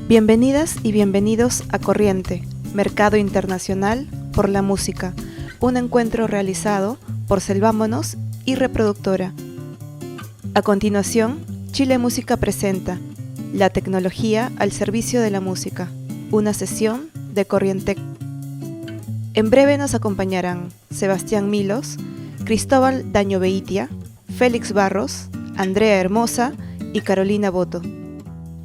Bienvenidas y bienvenidos a Corriente, Mercado Internacional por la Música, un encuentro realizado por Selvámonos y Reproductora. A continuación, Chile Música presenta La tecnología al servicio de la música, una sesión de Corriente. En breve nos acompañarán Sebastián Milos, Cristóbal Daño-Beitia, Félix Barros, Andrea Hermosa y Carolina Boto.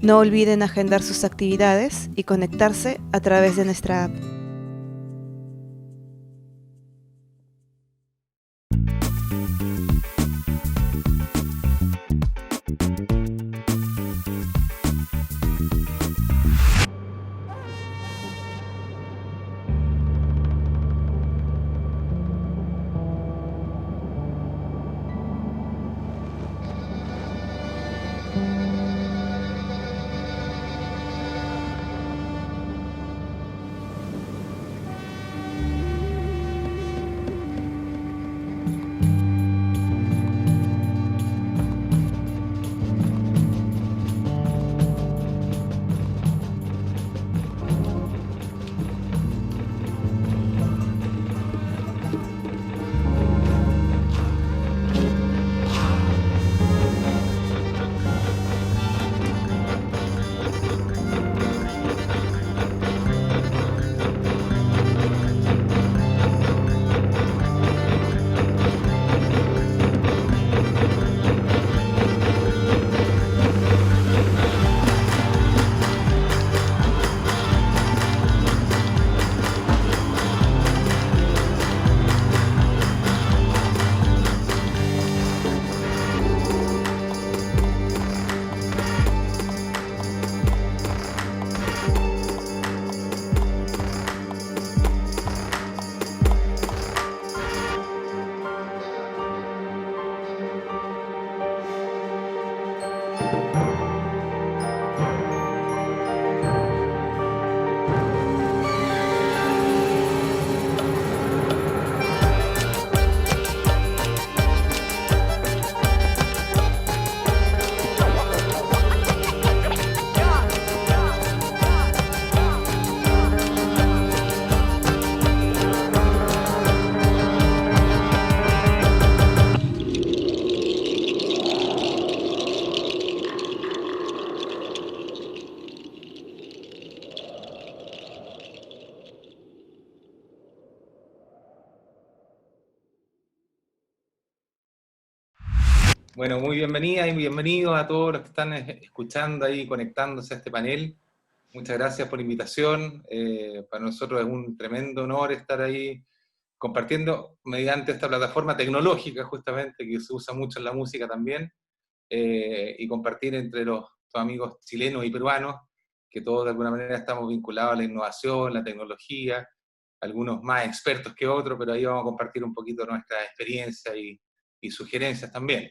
No olviden agendar sus actividades y conectarse a través de nuestra app. Bueno, muy bienvenida y bienvenidos a todos los que están escuchando ahí, conectándose a este panel. Muchas gracias por la invitación. Para nosotros es un tremendo honor estar ahí compartiendo mediante esta plataforma tecnológica justamente que se usa mucho en la música también, y compartir entre los amigos chilenos y peruanos, que todos de alguna manera estamos vinculados a la innovación, la tecnología, algunos más expertos que otros, pero ahí vamos a compartir un poquito nuestra experiencia y sugerencias también.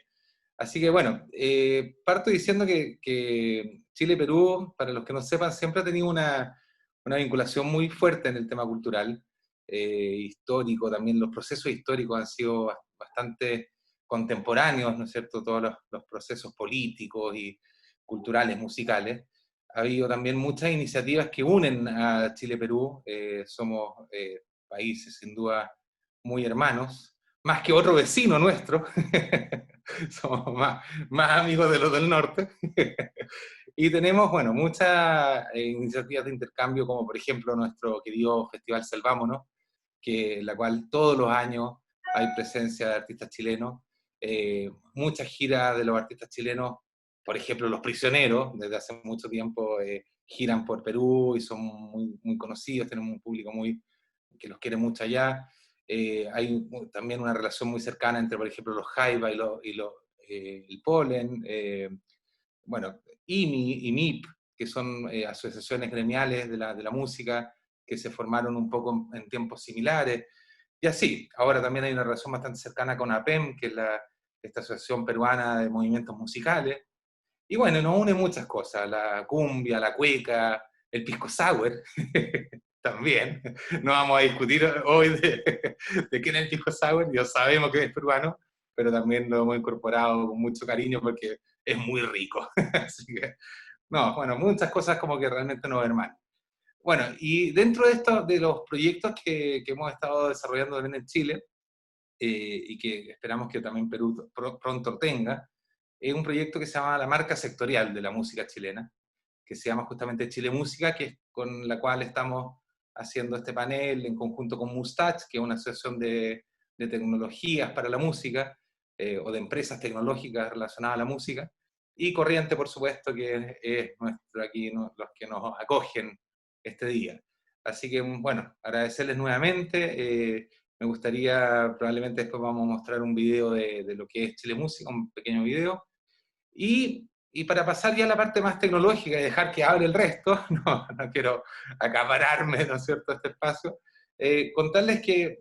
Así que bueno, parto diciendo que Chile y Perú, para los que no sepan, siempre ha tenido una vinculación muy fuerte en el tema cultural, histórico, también los procesos históricos han sido bastante contemporáneos, ¿no es cierto? Todos los procesos políticos y culturales, musicales. Ha habido también muchas iniciativas que unen a Chile y Perú, somos países sin duda muy hermanos, más que otro vecino nuestro, somos más amigos de los del norte, y tenemos, bueno, muchas iniciativas de intercambio, como por ejemplo nuestro querido Festival Selvámonos, en la cual todos los años hay presencia de artistas chilenos, muchas giras de los artistas chilenos, por ejemplo Los Prisioneros, desde hace mucho tiempo giran por Perú y son muy conocidos, tenemos un público que los quiere mucho allá. Hay también una relación muy cercana entre, por ejemplo, los Jaiba el Polen, bueno, IMI y MIP, que son asociaciones gremiales de la música, que se formaron un poco en tiempos similares. Y así, ahora también hay una relación bastante cercana con APEM, que es esta asociación peruana de movimientos musicales. Y bueno, nos une muchas cosas, la cumbia, la cueca, el pisco sour, también. No vamos a discutir hoy de quién es el pisco sour, ya sabemos que es peruano, pero también lo hemos incorporado con mucho cariño porque es muy rico. Así que No, bueno, muchas cosas como que realmente no ver mal. Bueno, y dentro de esto, de los proyectos que hemos estado desarrollando también en Chile, y que esperamos que también Perú pronto tenga, es un proyecto que se llama la marca sectorial de la música chilena, que se llama justamente Chile Música, que es con la cual estamos haciendo este panel en conjunto con Mustach, que es una asociación de tecnologías para la música, o de empresas tecnológicas relacionadas a la música, y Corriente, por supuesto, que es nuestro, aquí los que nos acogen este día. Así que, bueno, agradecerles nuevamente. Me gustaría, probablemente después vamos a mostrar un video de lo que es Chile Música, un pequeño video. Y para pasar ya a la parte más tecnológica y dejar que hable el resto, no quiero acapararme, ¿no es cierto?, este espacio, contarles que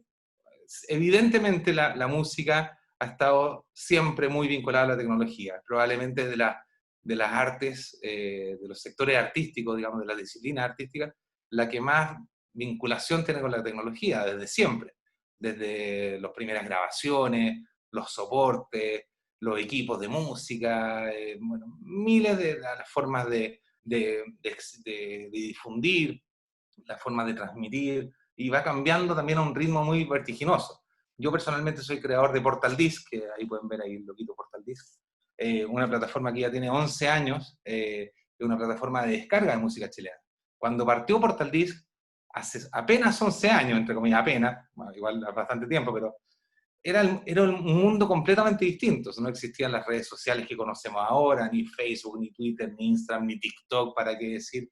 evidentemente la música ha estado siempre muy vinculada a la tecnología, probablemente de las artes, de los sectores artísticos, digamos, de las disciplinas artísticas, la que más vinculación tiene con la tecnología desde siempre, desde las primeras grabaciones, los soportes, los equipos de música, bueno, miles de las formas de difundir, las formas de transmitir, y va cambiando también a un ritmo muy vertiginoso. Yo personalmente soy creador de Portal Disc, que ahí pueden ver ahí el loquito Portal Disc, una plataforma que ya tiene 11 años, es una plataforma de descarga de música chilena. Cuando partió Portal Disc, hace apenas 11 años, entre comillas, apenas, bueno, igual bastante tiempo, pero era un mundo completamente distinto. No existían las redes sociales que conocemos ahora, ni Facebook, ni Twitter, ni Instagram, ni TikTok, para qué decir.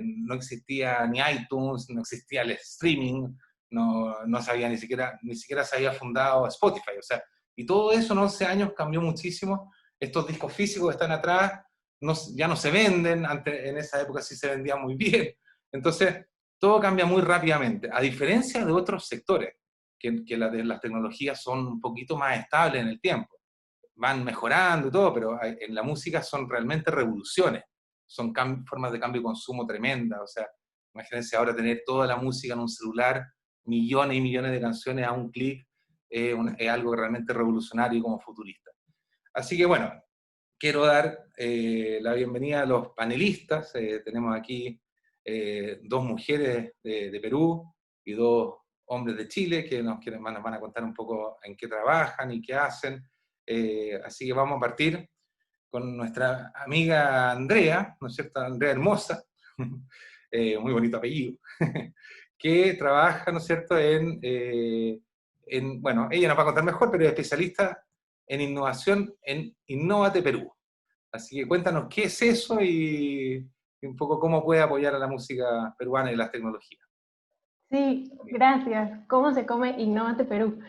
No existía ni iTunes, no existía el streaming, no sabía ni siquiera se había fundado Spotify. O sea, y todo eso en 11 años cambió muchísimo. Estos discos físicos que están atrás ya no se venden, antes, en esa época sí se vendían muy bien. Entonces, todo cambia muy rápidamente, a diferencia de otros sectores que las tecnologías son un poquito más estables en el tiempo. Van mejorando y todo, pero en la música son realmente revoluciones. Son formas de cambio y consumo tremendas. O sea, imagínense ahora tener toda la música en un celular, millones y millones de canciones a un clic, es algo realmente revolucionario y como futurista. Así que bueno, quiero dar la bienvenida a los panelistas. Tenemos aquí dos mujeres de Perú y dos hombres de Chile que nos van a contar un poco en qué trabajan y qué hacen. Así que vamos a partir con nuestra amiga Andrea, ¿no es cierto? Andrea Hermosa, muy bonito apellido, que trabaja, ¿no es cierto?, bueno, ella nos va a contar mejor, pero es especialista en innovación en Innovate Perú. Así que cuéntanos qué es eso y un poco cómo puede apoyar a la música peruana y las tecnologías. Sí, gracias. ¿Cómo se come Innovate Perú?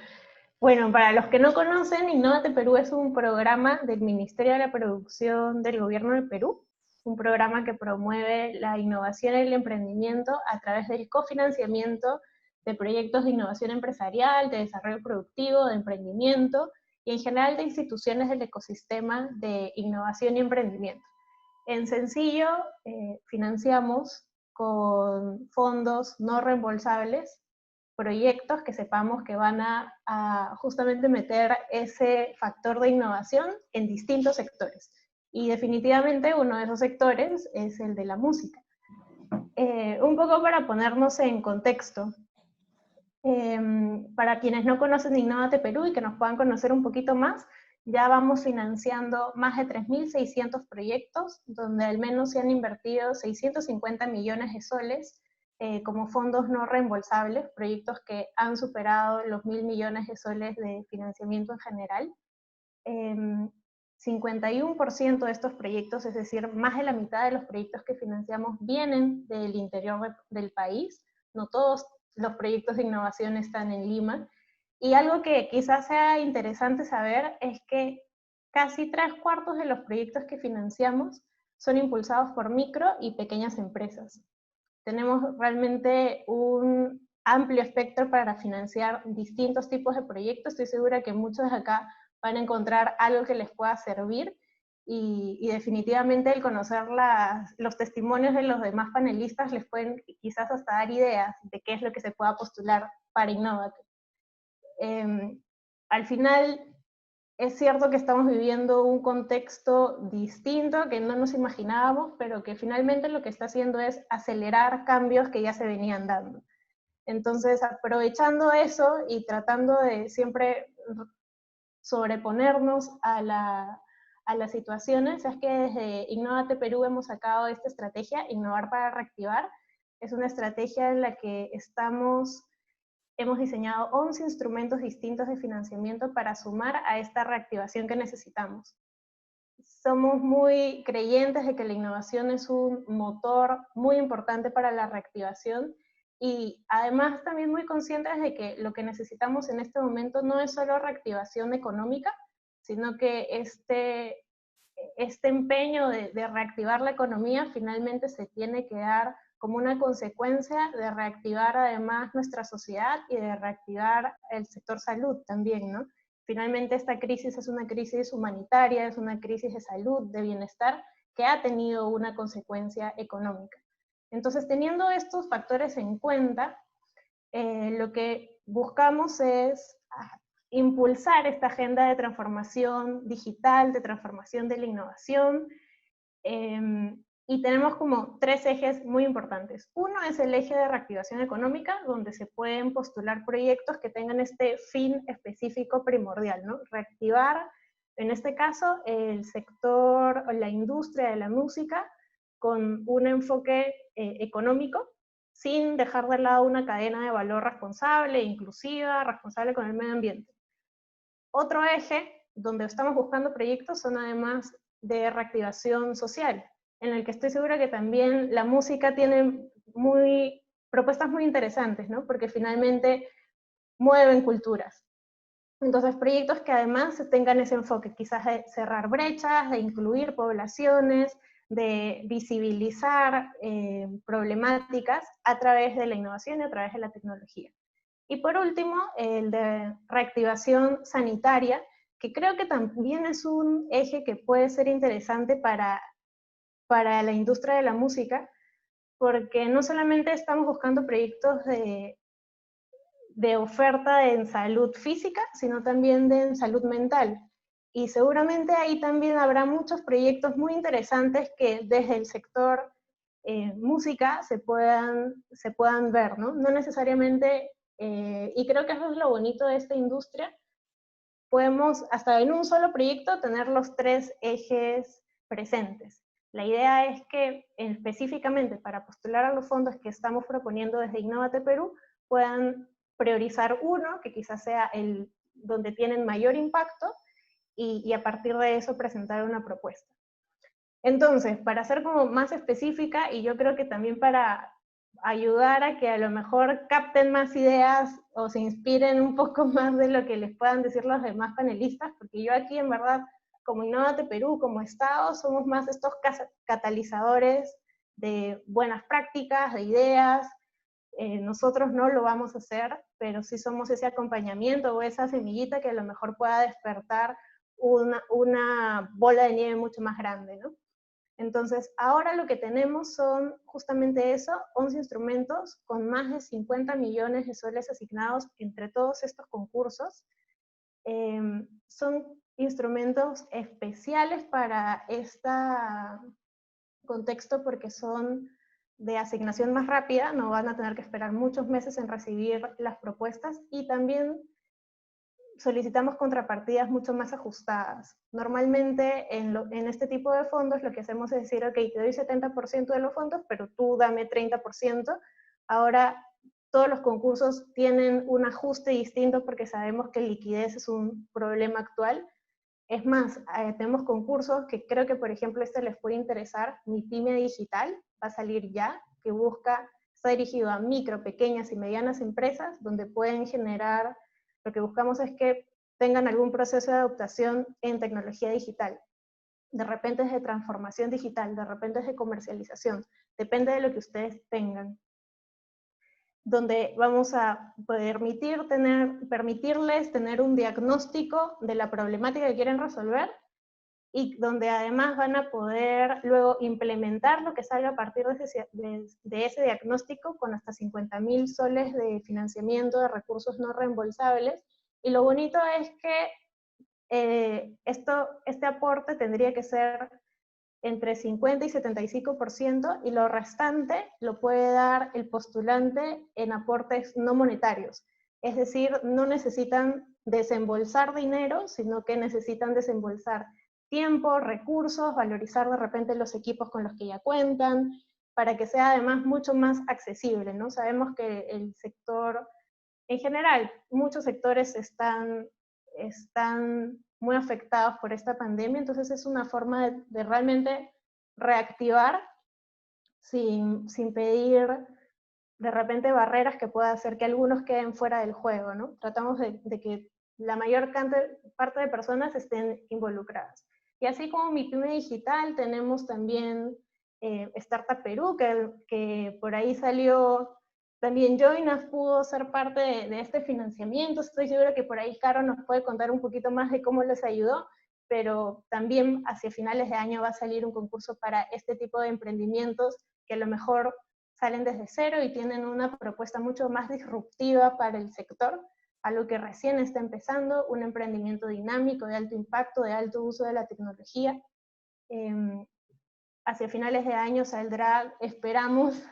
Bueno, para los que no conocen, Innovate Perú es un programa del Ministerio de la Producción del Gobierno del Perú, un programa que promueve la innovación y el emprendimiento a través del cofinanciamiento de proyectos de innovación empresarial, de desarrollo productivo, de emprendimiento y en general de instituciones del ecosistema de innovación y emprendimiento. En sencillo, financiamos con fondos no reembolsables proyectos que sepamos que van a justamente meter ese factor de innovación en distintos sectores. Y definitivamente uno de esos sectores es el de la música. Un poco para ponernos en contexto, para quienes no conocen Innovate Perú y que nos puedan conocer un poquito más, ya vamos financiando más de 3.600 proyectos, donde al menos se han invertido 650 millones de soles como fondos no reembolsables, proyectos que han superado los 1.000 millones de soles de financiamiento en general. 51% de estos proyectos, es decir, más de la mitad de los proyectos que financiamos vienen del interior del país. No todos los proyectos de innovación están en Lima. Y algo que quizás sea interesante saber es que casi 3/4 de los proyectos que financiamos son impulsados por micro y pequeñas empresas. Tenemos realmente un amplio espectro para financiar distintos tipos de proyectos. Estoy segura que muchos de acá van a encontrar algo que les pueda servir y definitivamente el conocer los testimonios de los demás panelistas les pueden quizás hasta dar ideas de qué es lo que se pueda postular para Innovate. Al final, es cierto que estamos viviendo un contexto distinto que no nos imaginábamos, pero que finalmente lo que está haciendo es acelerar cambios que ya se venían dando. Entonces, aprovechando eso y tratando de siempre sobreponernos a las situaciones, es que desde Innovate Perú hemos sacado esta estrategia, Innovar para Reactivar. Es una estrategia en la que hemos diseñado 11 instrumentos distintos de financiamiento para sumar a esta reactivación que necesitamos. Somos muy creyentes de que la innovación es un motor muy importante para la reactivación y además también muy conscientes de que lo que necesitamos en este momento no es solo reactivación económica, sino que este empeño de reactivar la economía finalmente se tiene que dar como una consecuencia de reactivar además nuestra sociedad y de reactivar el sector salud también, ¿no? Finalmente esta crisis es una crisis humanitaria, es una crisis de salud, de bienestar, que ha tenido una consecuencia económica. Entonces, teniendo estos factores en cuenta, lo que buscamos es impulsar esta agenda de transformación digital, de transformación de la innovación, y tenemos como 3 ejes muy importantes. Uno es el eje de reactivación económica, donde se pueden postular proyectos que tengan este fin específico primordial, ¿no? Reactivar, en este caso, el sector, la industria de la música, con un enfoque económico, sin dejar de lado una cadena de valor responsable, inclusiva, responsable con el medio ambiente. Otro eje donde estamos buscando proyectos son además de reactivación social, en el que estoy segura que también la música tiene propuestas muy interesantes, ¿no? Porque finalmente mueven culturas. Entonces, proyectos que además tengan ese enfoque, quizás de cerrar brechas, de incluir poblaciones, de visibilizar problemáticas a través de la innovación y a través de la tecnología. Y por último, el de reactivación sanitaria, que creo que también es un eje que puede ser interesante para la industria de la música, porque no solamente estamos buscando proyectos de oferta en salud física, sino también en salud mental. Y seguramente ahí también habrá muchos proyectos muy interesantes que desde el sector música se puedan ver, ¿no? No necesariamente, y creo que eso es lo bonito de esta industria, podemos hasta en un solo proyecto tener los 3 ejes presentes. La idea es que específicamente para postular a los fondos que estamos proponiendo desde Innovate Perú, puedan priorizar uno, que quizás sea el donde tienen mayor impacto, y a partir de eso presentar una propuesta. Entonces, para ser como más específica, y yo creo que también para ayudar a que a lo mejor capten más ideas o se inspiren un poco más de lo que les puedan decir los demás panelistas, porque yo aquí en verdad, como Innovate Perú, como Estado, somos más estos catalizadores de buenas prácticas, de ideas. Nosotros no lo vamos a hacer, pero sí somos ese acompañamiento o esa semillita que a lo mejor pueda despertar una bola de nieve mucho más grande, ¿no? Entonces, ahora lo que tenemos son justamente eso, 11 instrumentos con más de 50 millones de soles asignados entre todos estos concursos. Son instrumentos especiales para este contexto porque son de asignación más rápida, no van a tener que esperar muchos meses en recibir las propuestas y también solicitamos contrapartidas mucho más ajustadas. Normalmente en este tipo de fondos lo que hacemos es decir, ok, te doy 70% de los fondos, pero tú dame 30%. Ahora todos los concursos tienen un ajuste distinto porque sabemos que liquidez es un problema actual. Es más, tenemos concursos que creo que, por ejemplo, este les puede interesar, Mi Pyme Digital, va a salir ya, que está dirigido a micro, pequeñas y medianas empresas, donde pueden generar. Lo que buscamos es que tengan algún proceso de adaptación en tecnología digital. De repente es de transformación digital, de repente es de comercialización, depende de lo que ustedes tengan. Donde vamos a permitirles tener un diagnóstico de la problemática que quieren resolver y donde además van a poder luego implementar lo que salga a partir de ese diagnóstico con hasta 50.000 soles de financiamiento de recursos no reembolsables. Y lo bonito es que este aporte tendría que ser entre 50 y 75%, y lo restante lo puede dar el postulante en aportes no monetarios. Es decir, no necesitan desembolsar dinero, sino que necesitan desembolsar tiempo, recursos, valorizar de repente los equipos con los que ya cuentan, para que sea además mucho más accesible, ¿no? Sabemos que el sector, en general, muchos sectores están muy afectados por esta pandemia, entonces es una forma de realmente reactivar sin pedir de repente barreras que pueda hacer que algunos queden fuera del juego, ¿no? Tratamos de que la mayor parte de personas estén involucradas. Y así como Mi Pyme Digital, tenemos también Startup Perú, que por ahí salió. También Joinas pudo ser parte de este financiamiento. Estoy segura que por ahí Caro nos puede contar un poquito más de cómo les ayudó, pero también hacia finales de año va a salir un concurso para este tipo de emprendimientos que a lo mejor salen desde cero y tienen una propuesta mucho más disruptiva para el sector, algo que recién está empezando, un emprendimiento dinámico, de alto impacto, de alto uso de la tecnología. Hacia finales de año saldrá, esperamos,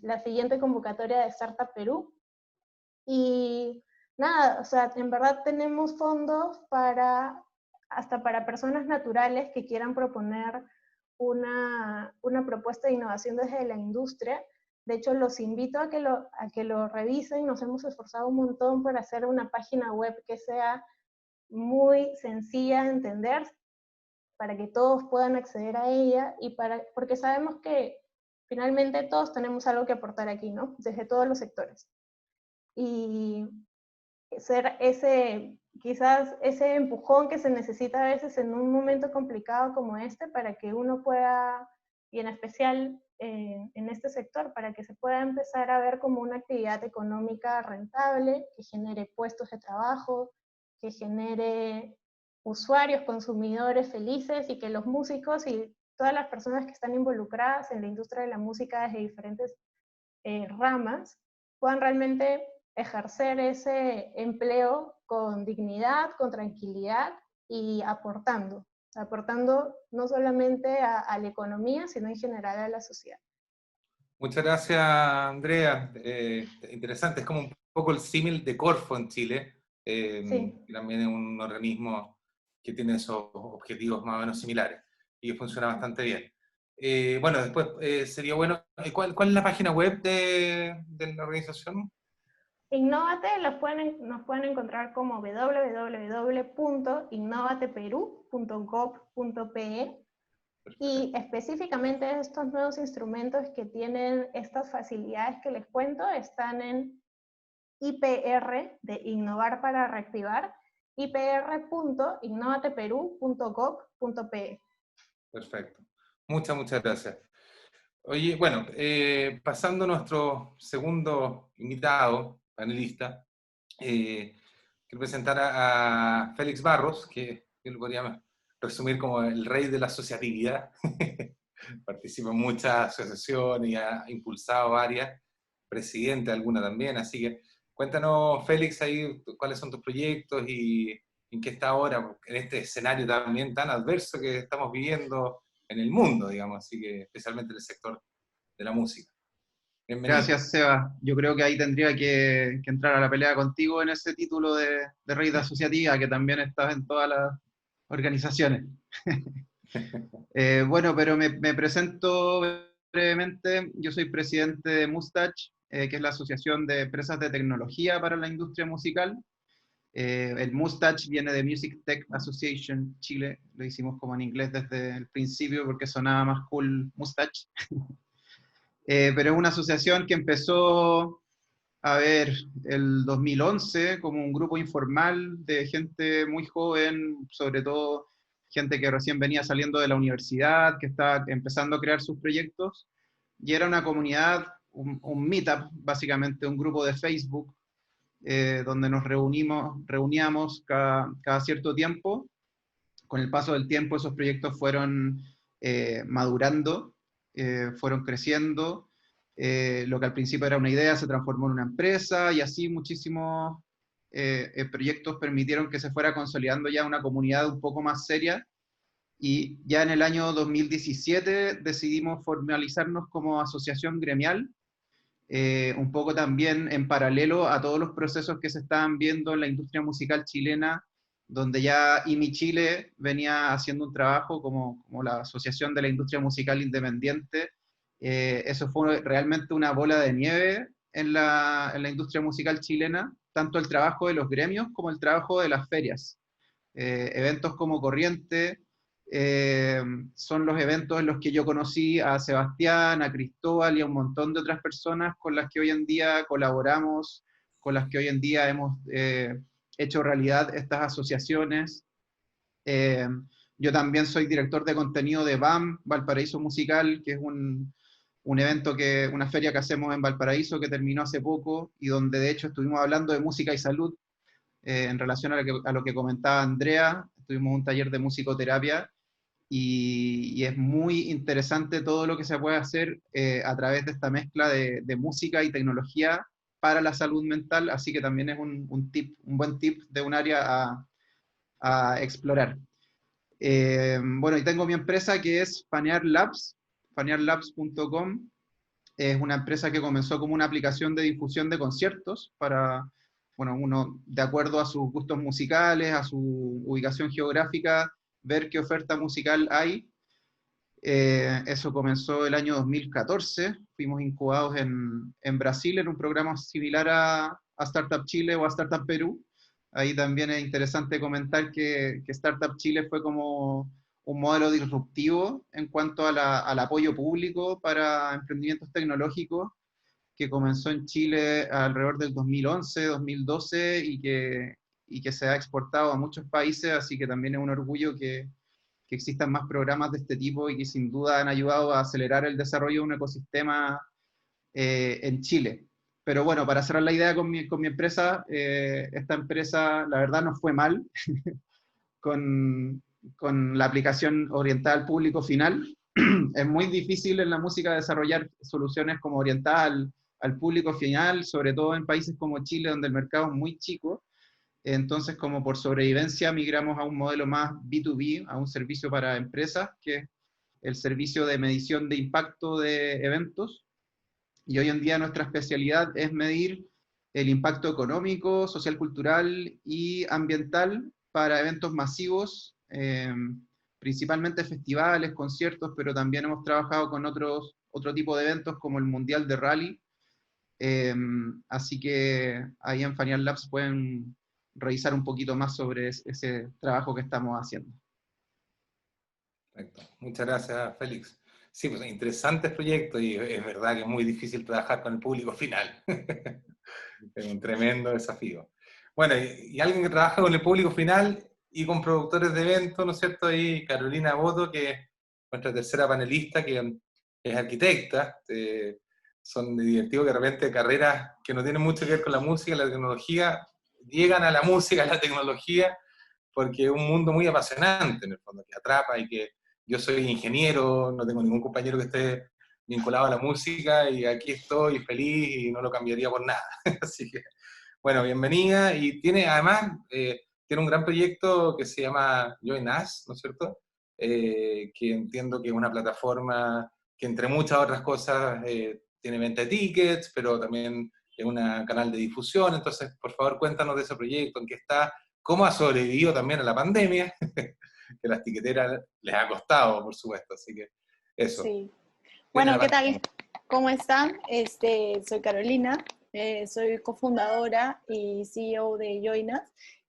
la siguiente convocatoria de Startup Perú. Y nada, o sea, en verdad tenemos fondos hasta para personas naturales que quieran proponer una propuesta de innovación desde la industria. De hecho, los invito a que lo revisen. Nos hemos esforzado un montón por hacer una página web que sea muy sencilla de entender, para que todos puedan acceder a ella, porque sabemos que finalmente todos tenemos algo que aportar aquí, ¿no? Desde todos los sectores. Y ser quizás ese empujón que se necesita a veces en un momento complicado como este, para que uno pueda, y en especial en este sector, para que se pueda empezar a ver como una actividad económica rentable, que genere puestos de trabajo, que genere usuarios, consumidores felices, y que los músicos y todas las personas que están involucradas en la industria de la música desde diferentes ramas puedan realmente ejercer ese empleo con dignidad, con tranquilidad y aportando no solamente a la economía, sino en general a la sociedad. Muchas gracias, Andrea. Interesante, es como un poco el símil de Corfo en Chile, Sí. que también es un organismo que tiene esos objetivos más o menos similares y que funciona bastante bien. Bueno, después sería bueno, ¿cuál es la página web de la organización? Innovate nos pueden encontrar como www.innovateperu.gov.pe, y específicamente estos nuevos instrumentos que tienen estas facilidades que les cuento están en IPR, de Innovar para Reactivar, ipr.innovateperu.gov.pe. Perfecto. Muchas gracias. Oye, bueno, pasando a nuestro segundo invitado, panelista, quiero presentar a Félix Barros, que yo lo podría resumir como el rey de la asociatividad. Participa en muchas asociaciones y ha impulsado varias, presidente de alguna también, así que cuéntanos, Félix, ahí cuáles son tus proyectos y en qué está ahora, en este escenario también tan adverso que estamos viviendo en el mundo, digamos, así que especialmente en el sector de la música. Bienvenido. Gracias, Seba. Yo creo que ahí tendría que entrar a la pelea contigo en ese título de rey de asociativa, que también estás en todas las organizaciones. Bueno, pero me presento brevemente. Yo soy presidente de Mustach, que es la Asociación de Empresas de Tecnología para la Industria Musical. El Mustach viene de Music Tech Association Chile, lo hicimos como en inglés desde el principio porque sonaba más cool Mustach. Pero es una asociación que empezó, a ver, el 2011 como un grupo informal de gente muy joven, sobre todo gente que recién venía saliendo de la universidad, que estaba empezando a crear sus proyectos, y era una comunidad, un meetup, básicamente un grupo de Facebook, donde nos reuníamos cada cierto tiempo. Con el paso del tiempo esos proyectos fueron madurando, fueron creciendo. Lo que al principio era una idea se transformó en una empresa, y así muchísimos proyectos permitieron que se fuera consolidando ya una comunidad un poco más seria, y ya en el año 2017 decidimos formalizarnos como asociación gremial, un poco también en paralelo a todos los procesos que se estaban viendo en la industria musical chilena, donde ya IMI Chile venía haciendo un trabajo como la Asociación de la Industria Musical Independiente. Eso fue realmente una bola de nieve en la industria musical chilena, tanto el trabajo de los gremios como el trabajo de las ferias. Eventos como Corriente son los eventos en los que yo conocí a Sebastián, a Cristóbal y a un montón de otras personas con las que hoy en día colaboramos, con las que hoy en día hemos hecho realidad estas asociaciones. Eh, yo también soy director de contenido de BAM, Valparaíso Musical, que es un evento, una feria que hacemos en Valparaíso que terminó hace poco, y donde de hecho estuvimos hablando de música y salud, en relación a lo que comentaba Andrea. Tuvimos un taller de musicoterapia, y es muy interesante todo lo que se puede hacer a través de esta mezcla de música y tecnología para la salud mental, así que también es un buen tip de un área a explorar. Bueno, y tengo mi empresa que es Fanear Labs, fanearlabs.com. Es una empresa que comenzó como una aplicación de difusión de conciertos para, bueno, uno, de acuerdo a sus gustos musicales, a su ubicación geográfica, ver qué oferta musical hay. Eso comenzó el año 2014. Fuimos incubados en Brasil en un programa similar a Startup Chile o a Startup Perú. Ahí también es interesante comentar que Startup Chile fue como un modelo disruptivo en cuanto al apoyo público para emprendimientos tecnológicos, que comenzó en Chile alrededor del 2011, 2012, y que se ha exportado a muchos países, así que también es un orgullo que existan más programas de este tipo y que sin duda han ayudado a acelerar el desarrollo de un ecosistema en Chile. Pero bueno, para cerrar la idea con mi empresa, esta empresa la verdad nos fue mal con la aplicación orientada al público final. Es muy difícil en la música desarrollar soluciones como orientadas al público final, sobre todo en países como Chile, donde el mercado es muy chico. Entonces, como por sobrevivencia, migramos a un modelo más B2B, a un servicio para empresas, que es el servicio de medición de impacto de eventos. Y hoy en día nuestra especialidad es medir el impacto económico, social, cultural y ambiental para eventos masivos, principalmente festivales, conciertos, pero también hemos trabajado con otro tipo de eventos como el Mundial de Rally. Así que ahí en Fanear Labs pueden revisar un poquito más sobre ese trabajo que estamos haciendo. Perfecto. Muchas gracias, Félix. Sí, pues interesantes proyectos, y es verdad que es muy difícil trabajar con el público final. Es un tremendo desafío. Bueno, y alguien que trabaja con el público final y con productores de eventos, ¿no es cierto? Ahí Carolina Boto, que es nuestra tercera panelista, que es arquitecta. Son divertidos que de repente carreras que no tienen mucho que ver con la música, la tecnología, llegan a la música, a la tecnología, porque es un mundo muy apasionante en el fondo, que atrapa. Y que yo soy ingeniero, no tengo ningún compañero que esté vinculado a la música, y aquí estoy feliz y no lo cambiaría por nada. Así que, bueno, bienvenida. Y tiene además, tiene un gran proyecto que se llama Join Us, ¿no es cierto? Que entiendo que es una plataforma que entre muchas otras cosas tiene venta de tickets, pero también es un canal de difusión. Entonces, por favor, cuéntanos de ese proyecto, en qué está, cómo ha sobrevivido también a la pandemia, que las tiqueteras les ha costado, por supuesto. Así que eso. Sí. Bueno, ¿qué tal? ¿Cómo están? Soy Carolina, soy cofundadora y CEO de Join Us,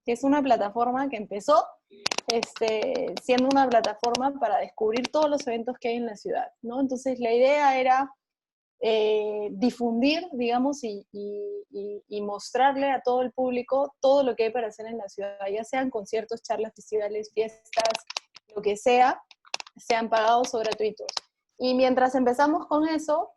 que es una plataforma que empezó siendo una plataforma para descubrir todos los eventos que hay en la ciudad, ¿no? Entonces la idea era difundir, digamos, y mostrarle a todo el público todo lo que hay para hacer en la ciudad, ya sean conciertos, charlas, festivales, fiestas, lo que sea, sean pagados o gratuitos. Y mientras empezamos con eso,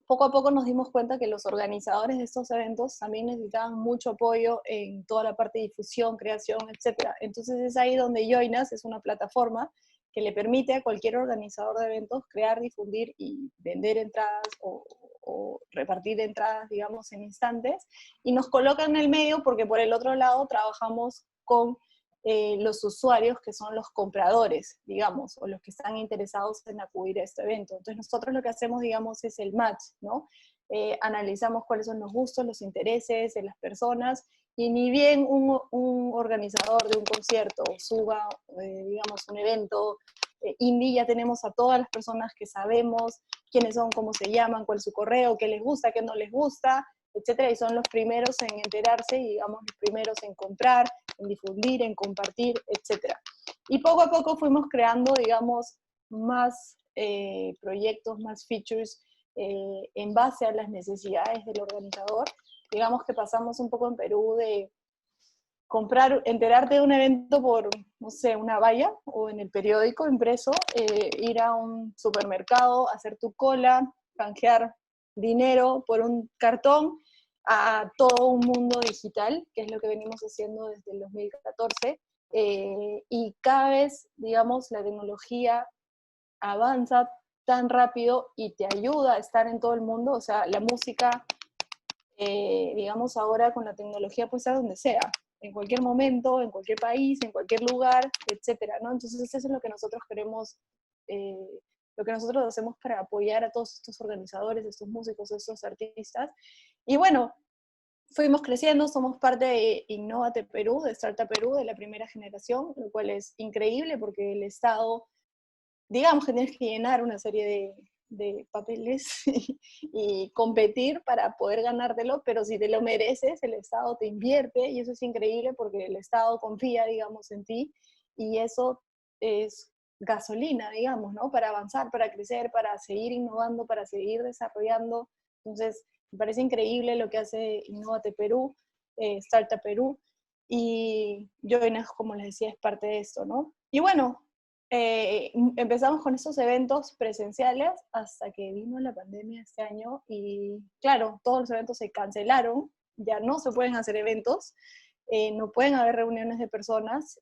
poco a poco nos dimos cuenta que los organizadores de estos eventos también necesitaban mucho apoyo en toda la parte de difusión, creación, etc. Entonces es ahí donde Join Us es una plataforma que le permite a cualquier organizador de eventos crear, difundir y vender entradas o o repartir entradas, digamos, en instantes, y nos colocan en el medio porque por el otro lado trabajamos con los usuarios que son los compradores, digamos, o los que están interesados en acudir a este evento. Entonces nosotros lo que hacemos, digamos, es el match, ¿no? Analizamos cuáles son los gustos, los intereses de las personas, y ni bien un organizador de un concierto suba, digamos, un evento indie, ya tenemos a todas las personas que sabemos quiénes son, cómo se llaman, cuál es su correo, qué les gusta, qué no les gusta, etcétera, y son los primeros en enterarse y, digamos, los primeros en comprar, en difundir, en compartir, etcétera. Y poco a poco fuimos creando, digamos, más proyectos, más features en base a las necesidades del organizador. Digamos que pasamos un poco en Perú de enterarte de un evento por, no sé, una valla o en el periódico impreso, ir a un supermercado, hacer tu cola, canjear dinero por un cartón, a todo un mundo digital, que es lo que venimos haciendo desde el 2014, y cada vez, digamos, la tecnología avanza tan rápido y te ayuda a estar en todo el mundo. O sea, la música, digamos, ahora con la tecnología puede estar donde sea, en cualquier momento, en cualquier país, en cualquier lugar, etcétera, ¿no? Entonces eso es lo que nosotros queremos, lo que nosotros hacemos para apoyar a todos estos organizadores, estos músicos, estos artistas. Y bueno, fuimos creciendo, somos parte de Innovate Perú, de Startup Perú, de la primera generación, lo cual es increíble porque el Estado, digamos que tienes que llenar una serie de papeles y competir para poder ganártelo, pero si te lo mereces, el Estado te invierte, y eso es increíble porque el Estado confía, digamos, en ti, y eso es gasolina, digamos, ¿no? Para avanzar, para crecer, para seguir innovando, para seguir desarrollando. Entonces, me parece increíble lo que hace Innovate Perú, Startup Perú, y Joinas, como les decía, es parte de esto, ¿no? Y bueno, empezamos con estos eventos presenciales hasta que vino la pandemia este año y claro, todos los eventos se cancelaron, ya no se pueden hacer eventos, no pueden haber reuniones de personas,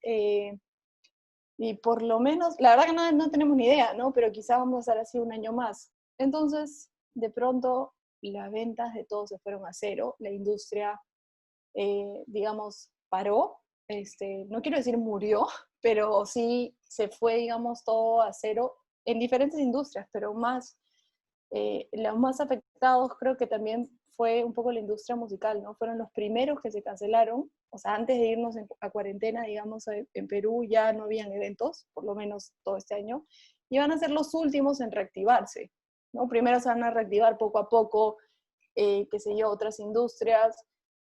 y por lo menos, la verdad que no tenemos ni idea, ¿no? Pero quizá vamos a estar así un año más. Entonces, de pronto, las ventas de todos se fueron a cero, la industria, digamos, paró, no quiero decir murió, pero sí se fue, digamos, todo a cero en diferentes industrias, pero los más afectados creo que también fue un poco la industria musical, ¿no? Fueron los primeros que se cancelaron, o sea, antes de irnos a cuarentena, digamos, en Perú ya no habían eventos, por lo menos todo este año, y van a ser los últimos en reactivarse, ¿no? Primero se van a reactivar poco a poco, qué sé yo, otras industrias,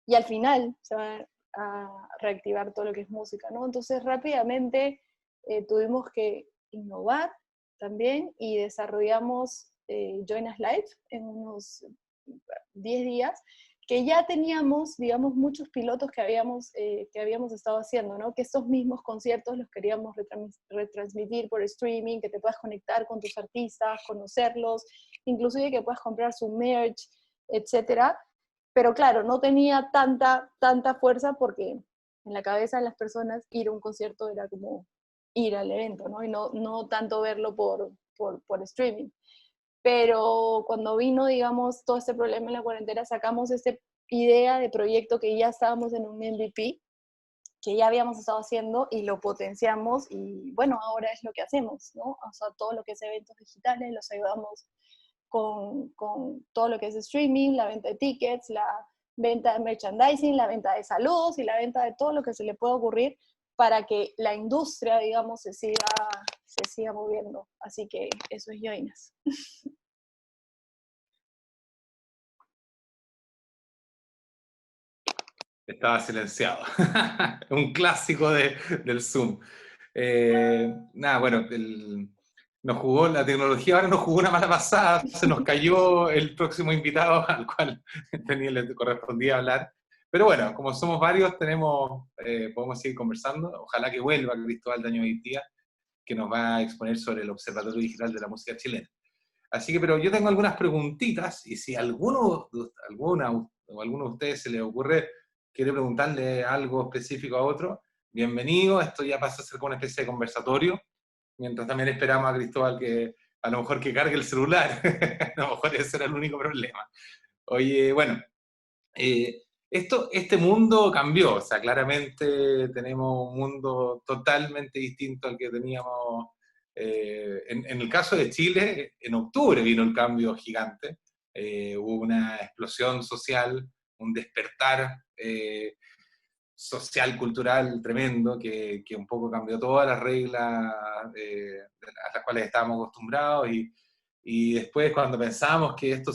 y al final se van a reactivar todo lo que es música, ¿no? Entonces rápidamente tuvimos que innovar también y desarrollamos Join Us Live en unos 10 días, que ya teníamos, digamos, muchos pilotos que habíamos estado haciendo, ¿no? Que estos mismos conciertos los queríamos retransmitir por streaming, que te puedas conectar con tus artistas, conocerlos, inclusive que puedas comprar su merch, etcétera. Pero claro, no tenía tanta fuerza porque en la cabeza de las personas ir a un concierto era como ir al evento, ¿no? Y no tanto verlo por streaming. Pero cuando vino, digamos, todo este problema en la cuarentena, sacamos esta idea de proyecto que ya estábamos en un MVP, que ya habíamos estado haciendo y lo potenciamos y bueno, ahora es lo que hacemos, ¿no? O sea, todo lo que es eventos digitales, los ayudamos con todo lo que es streaming, la venta de tickets, la venta de merchandising, la venta de saludos y la venta de todo lo que se le pueda ocurrir para que la industria, digamos, se siga moviendo. Así que eso es Joinas. Estaba silenciado. Un clásico del Zoom. Nada, bueno, la tecnología ahora nos jugó una mala pasada, se nos cayó el próximo invitado al cual le correspondía hablar. Pero bueno, como somos varios, podemos seguir conversando. Ojalá que vuelva Cristóbal Daño hoy día, que nos va a exponer sobre el Observatorio Digital de la Música Chilena. Así que, pero yo tengo algunas preguntitas, y si alguno de ustedes se le ocurre, quiere preguntarle algo específico a otro, bienvenido, esto ya pasa a ser como una especie de conversatorio, mientras también esperamos a Cristóbal que a lo mejor que cargue el celular, a lo mejor ese era el único problema. Oye, bueno, este mundo cambió, o sea, claramente tenemos un mundo totalmente distinto al que teníamos. En el caso de Chile, en octubre vino el cambio gigante, hubo una explosión social, un despertar social, cultural tremendo, que un poco cambió todas las reglas a las cuales estábamos acostumbrados, y después cuando pensábamos que esto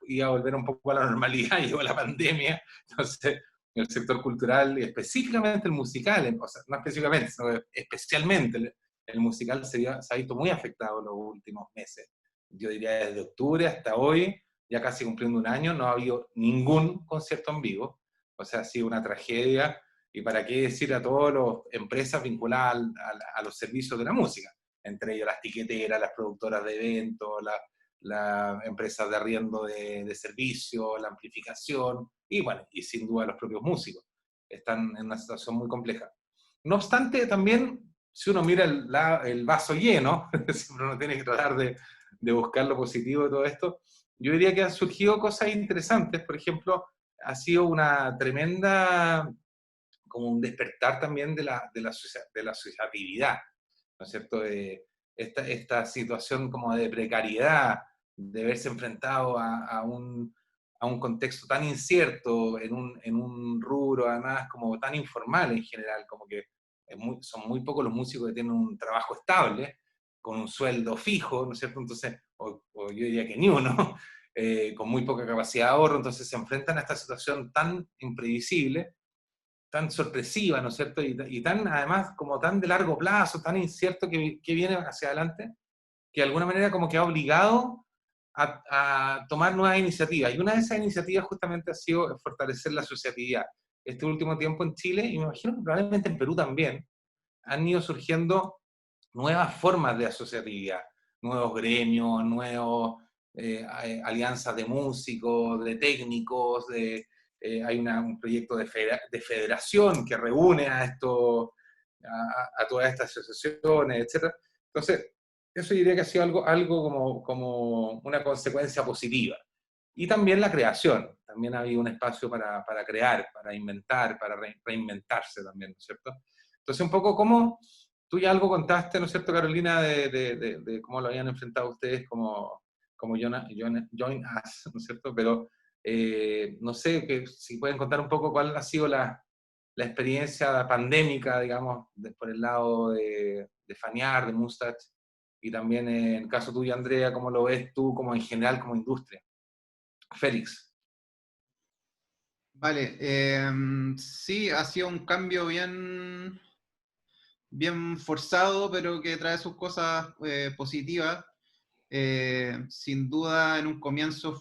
iba a volver un poco a la normalidad, llegó la pandemia. Entonces el sector cultural, y específicamente el musical, o sea, no específicamente, sino especialmente el musical se ha visto muy afectado en los últimos meses. Yo diría desde octubre hasta hoy, ya casi cumpliendo un año, no ha habido ningún concierto en vivo. O sea, ha sido una tragedia, y para qué decir a todas las empresas vinculadas a los servicios de la música, entre ellas las tiqueteras, las productoras de eventos, las empresas de arriendo de servicios, la amplificación, y bueno, y sin duda los propios músicos. Están en una situación muy compleja. No obstante, también, si uno mira el vaso lleno, siempre uno tiene que tratar de buscar lo positivo de todo esto, yo diría que han surgido cosas interesantes. Por ejemplo, ha sido una tremenda, como un despertar también de la asociatividad, ¿no es cierto? Esta situación como de precariedad, de verse enfrentado a un contexto tan incierto, en un rubro además como tan informal en general, como que son muy pocos los músicos que tienen un trabajo estable, con un sueldo fijo, ¿no es cierto? Entonces, o yo diría que ni uno, con muy poca capacidad de ahorro, entonces se enfrentan a esta situación tan imprevisible, tan sorpresiva, ¿no es cierto? Y tan, además, como tan de largo plazo, tan incierto que viene hacia adelante, que de alguna manera como que ha obligado a tomar nuevas iniciativas. Y una de esas iniciativas justamente ha sido fortalecer la asociatividad. Este último tiempo en Chile, y me imagino que probablemente en Perú también, han ido surgiendo nuevas formas de asociatividad, nuevos gremios, nuevos alianzas de músicos, de técnicos, hay un proyecto de federación que reúne a todas estas asociaciones, etc. Entonces, eso diría que ha sido algo como una consecuencia positiva. Y también la creación, también ha habido un espacio para crear, para inventar, para reinventarse también, ¿no es cierto? Entonces, un poco como tú ya algo contaste, ¿no es cierto, Carolina, de cómo lo habían enfrentado ustedes como Join Us, ¿no es cierto? Pero no sé, si pueden contar un poco cuál ha sido la experiencia pandémica, digamos, por el lado de Faniar, de Mustache, y también en el caso tuyo, Andrea, cómo lo ves tú como en general, como industria. Félix. Vale, sí, ha sido un cambio bien forzado, pero que trae sus cosas positivas. Sin duda, en un comienzo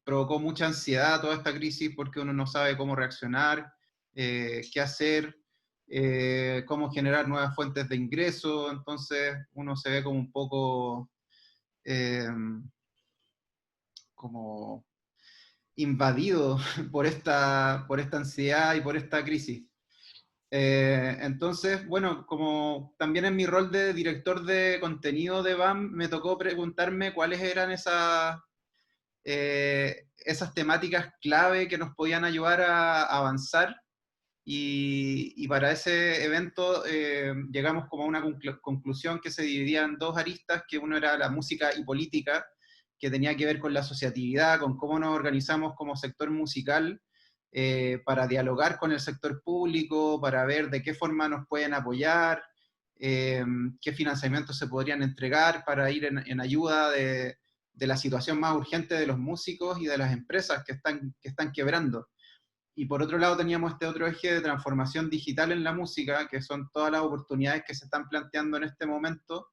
provocó mucha ansiedad toda esta crisis, porque uno no sabe cómo reaccionar, qué hacer, cómo generar nuevas fuentes de ingreso. Entonces uno se ve como un poco como invadido por esta ansiedad y por esta crisis. Entonces, bueno, como también en mi rol de director de contenido de BAM, me tocó preguntarme cuáles eran esas temáticas clave que nos podían ayudar a avanzar, y para ese evento llegamos como a una conclusión que se dividía en dos aristas, que uno era la música y política, que tenía que ver con la asociatividad, con cómo nos organizamos como sector musical, para dialogar con el sector público, para ver de qué forma nos pueden apoyar, qué financiamientos se podrían entregar para ir en ayuda de la situación más urgente de los músicos y de las empresas que están quebrando. Y por otro lado teníamos este otro eje de transformación digital en la música, que son todas las oportunidades que se están planteando en este momento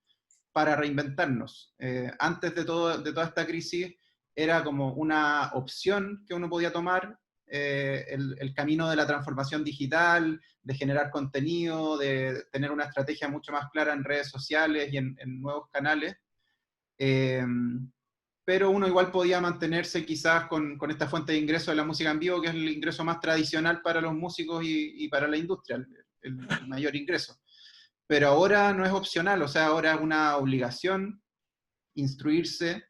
para reinventarnos. Antes de toda esta crisis era como una opción que uno podía tomar, el camino de la transformación digital, de generar contenido, de tener una estrategia mucho más clara en redes sociales y en nuevos canales. Pero uno igual podía mantenerse quizás con esta fuente de ingreso de la música en vivo, que es el ingreso más tradicional para los músicos y para la industria, el mayor ingreso. Pero ahora no es opcional, o sea, ahora es una obligación instruirse,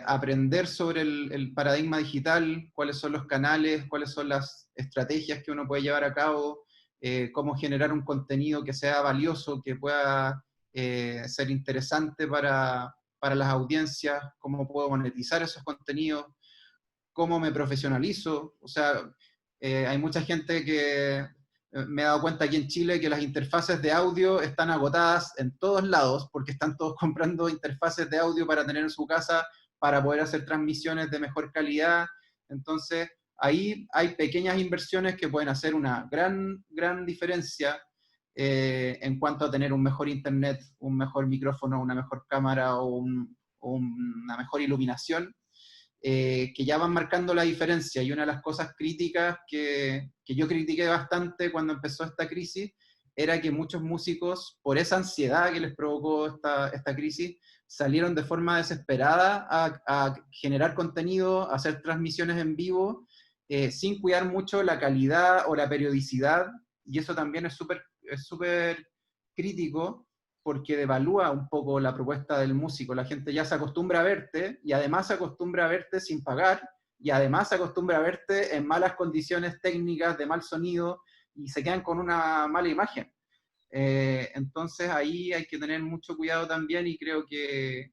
aprender sobre el paradigma digital, cuáles son los canales, cuáles son las estrategias que uno puede llevar a cabo, cómo generar un contenido que sea valioso, que pueda ser interesante para las audiencias, cómo puedo monetizar esos contenidos, cómo me profesionalizo. O sea, hay mucha gente que me he dado cuenta aquí en Chile que las interfaces de audio están agotadas en todos lados, porque están todos comprando interfaces de audio para tener en su casa, para poder hacer transmisiones de mejor calidad. Entonces, ahí hay pequeñas inversiones que pueden hacer una gran diferencia en cuanto a tener un mejor internet, un mejor micrófono, una mejor cámara o una mejor iluminación, que ya van marcando la diferencia. Y una de las cosas críticas que yo critiqué bastante cuando empezó esta crisis era que muchos músicos, por esa ansiedad que les provocó esta crisis, salieron de forma desesperada a generar contenido, a hacer transmisiones en vivo, sin cuidar mucho la calidad o la periodicidad, y eso también es súper crítico, porque devalúa un poco la propuesta del músico. La gente ya se acostumbra a verte, y además se acostumbra a verte sin pagar, y además se acostumbra a verte en malas condiciones técnicas, de mal sonido, y se quedan con una mala imagen. Entonces ahí hay que tener mucho cuidado también, y creo que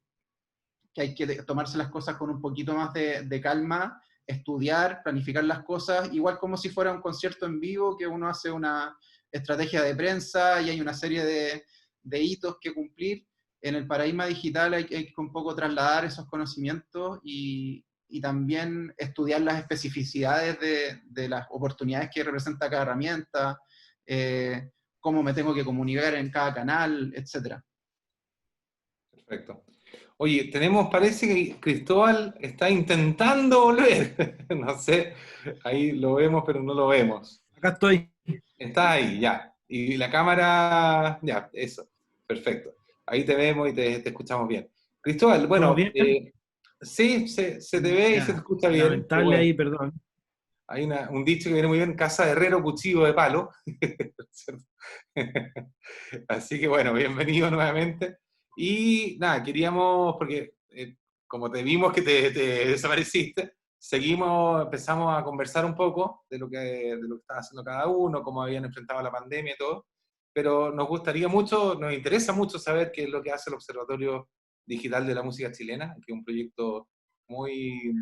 hay que tomarse las cosas con un poquito más de calma, estudiar, planificar las cosas, igual como si fuera un concierto en vivo, que uno hace una estrategia de prensa y hay una serie de hitos que cumplir. En el paradigma digital hay que un poco trasladar esos conocimientos y también estudiar las especificidades de las oportunidades que representa cada herramienta, cómo me tengo que comunicar en cada canal, etc. Perfecto. Oye, parece que Cristóbal está intentando volver. No sé, ahí lo vemos, pero no lo vemos. Acá estoy. Está ahí, ya. Y la cámara, ya, eso. Perfecto. Ahí te vemos y te escuchamos bien. Cristóbal, bueno, ¿Todo bien? sí, se te ve y se te escucha bien. Lamentable Bueno, ahí, perdón. hay un dicho que viene muy bien: casa de herrero, cuchillo de palo. Así que bueno, bienvenido nuevamente. Y nada, queríamos, porque como te vimos que te desapareciste, empezamos a conversar un poco de lo que estaba haciendo cada uno, cómo habían enfrentado la pandemia y todo, pero nos interesa mucho saber qué es lo que hace el Observatorio Digital de la Música Chilena, que es un proyecto muy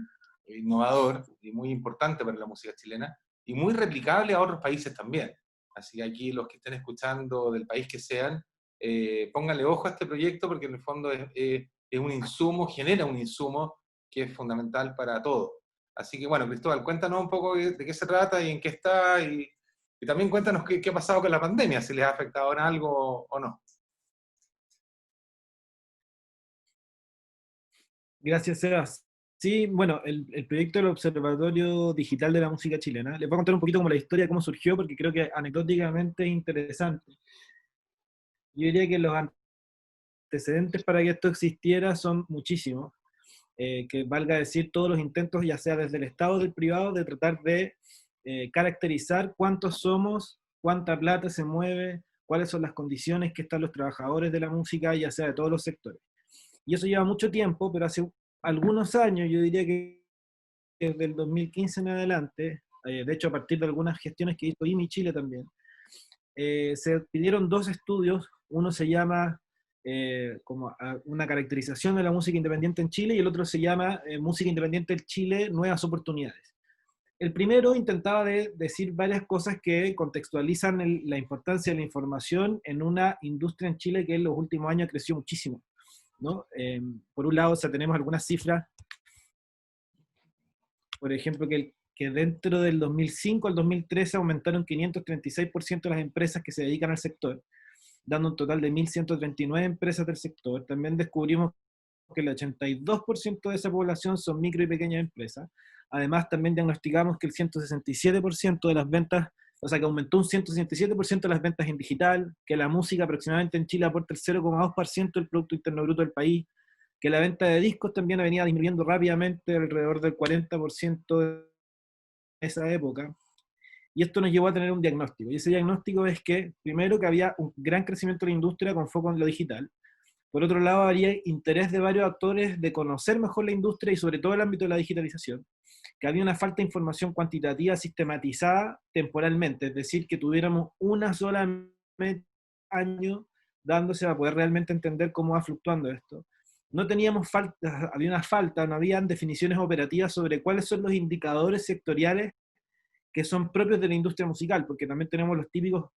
innovador y muy importante para la música chilena, y muy replicable a otros países también. Así que aquí los que estén escuchando, del país que sean, pónganle ojo a este proyecto, porque en el fondo es un insumo, genera un insumo que es fundamental para todo. Así que bueno, Cristóbal, cuéntanos un poco de qué se trata y en qué está, y también cuéntanos qué ha pasado con la pandemia, si les ha afectado en algo o no. Gracias, Sebas. Sí, bueno, el proyecto del Observatorio Digital de la Música Chilena, les voy a contar un poquito como la historia, cómo surgió, porque creo que anecdóticamente es interesante. Yo diría que los antecedentes para que esto existiera son muchísimos, que valga decir todos los intentos, ya sea desde el Estado o del privado, de tratar de caracterizar cuántos somos, cuánta plata se mueve, cuáles son las condiciones que están los trabajadores de la música, ya sea de todos los sectores. Y eso lleva mucho tiempo, pero hace algunos años, yo diría que desde el 2015 en adelante, de hecho a partir de algunas gestiones que hizo IMI Chile también, se pidieron dos estudios. Uno se llama como una caracterización de la música independiente en Chile, y el otro se llama Música Independiente en Chile, Nuevas Oportunidades. El primero intentaba decir varias cosas que contextualizan la importancia de la información en una industria en Chile que en los últimos años creció muchísimo, ¿no? Por un lado, o sea, tenemos algunas cifras, por ejemplo, que dentro del 2005 al 2013 aumentaron 536% las empresas que se dedican al sector, dando un total de 1.139 empresas del sector. También descubrimos que el 82% de esa población son micro y pequeñas empresas. Además, también diagnosticamos que el 167% de las ventas, o sea, que aumentó un 167% de las ventas en digital, que la música aproximadamente en Chile aporta el 0,2% del Producto Interno Bruto del país, que la venta de discos también venía disminuyendo rápidamente, alrededor del 40% de esa época. Y esto nos llevó a tener un diagnóstico. Y ese diagnóstico es que, primero, que había un gran crecimiento de la industria con foco en lo digital. Por otro lado, habría interés de varios actores de conocer mejor la industria y sobre todo el ámbito de la digitalización, que había una falta de información cuantitativa sistematizada temporalmente, es decir, que tuviéramos una sola meta al año dándose a poder realmente entender cómo va fluctuando esto. No teníamos falta, había una falta, no habían definiciones operativas sobre cuáles son los indicadores sectoriales que son propios de la industria musical, porque también tenemos los típicos,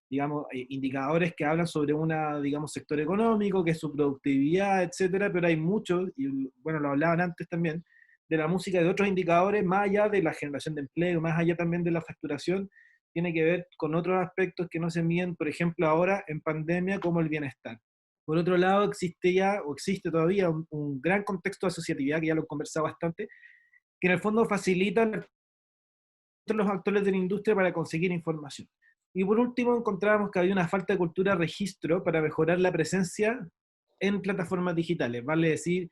digamos, indicadores que hablan sobre una, digamos, sector económico, que es su productividad, etcétera, pero hay muchos, y bueno, lo hablaban antes también, de la música, de otros indicadores, más allá de la generación de empleo, más allá también de la facturación, tiene que ver con otros aspectos que no se miden, por ejemplo, ahora en pandemia, como el bienestar. Por otro lado, existe ya, o existe todavía, un gran contexto de asociatividad, que ya lo he conversado bastante, que en el fondo facilitan los actores de la industria para conseguir información. Y por último, encontrábamos que había una falta de cultura de registro para mejorar la presencia en plataformas digitales, vale decir,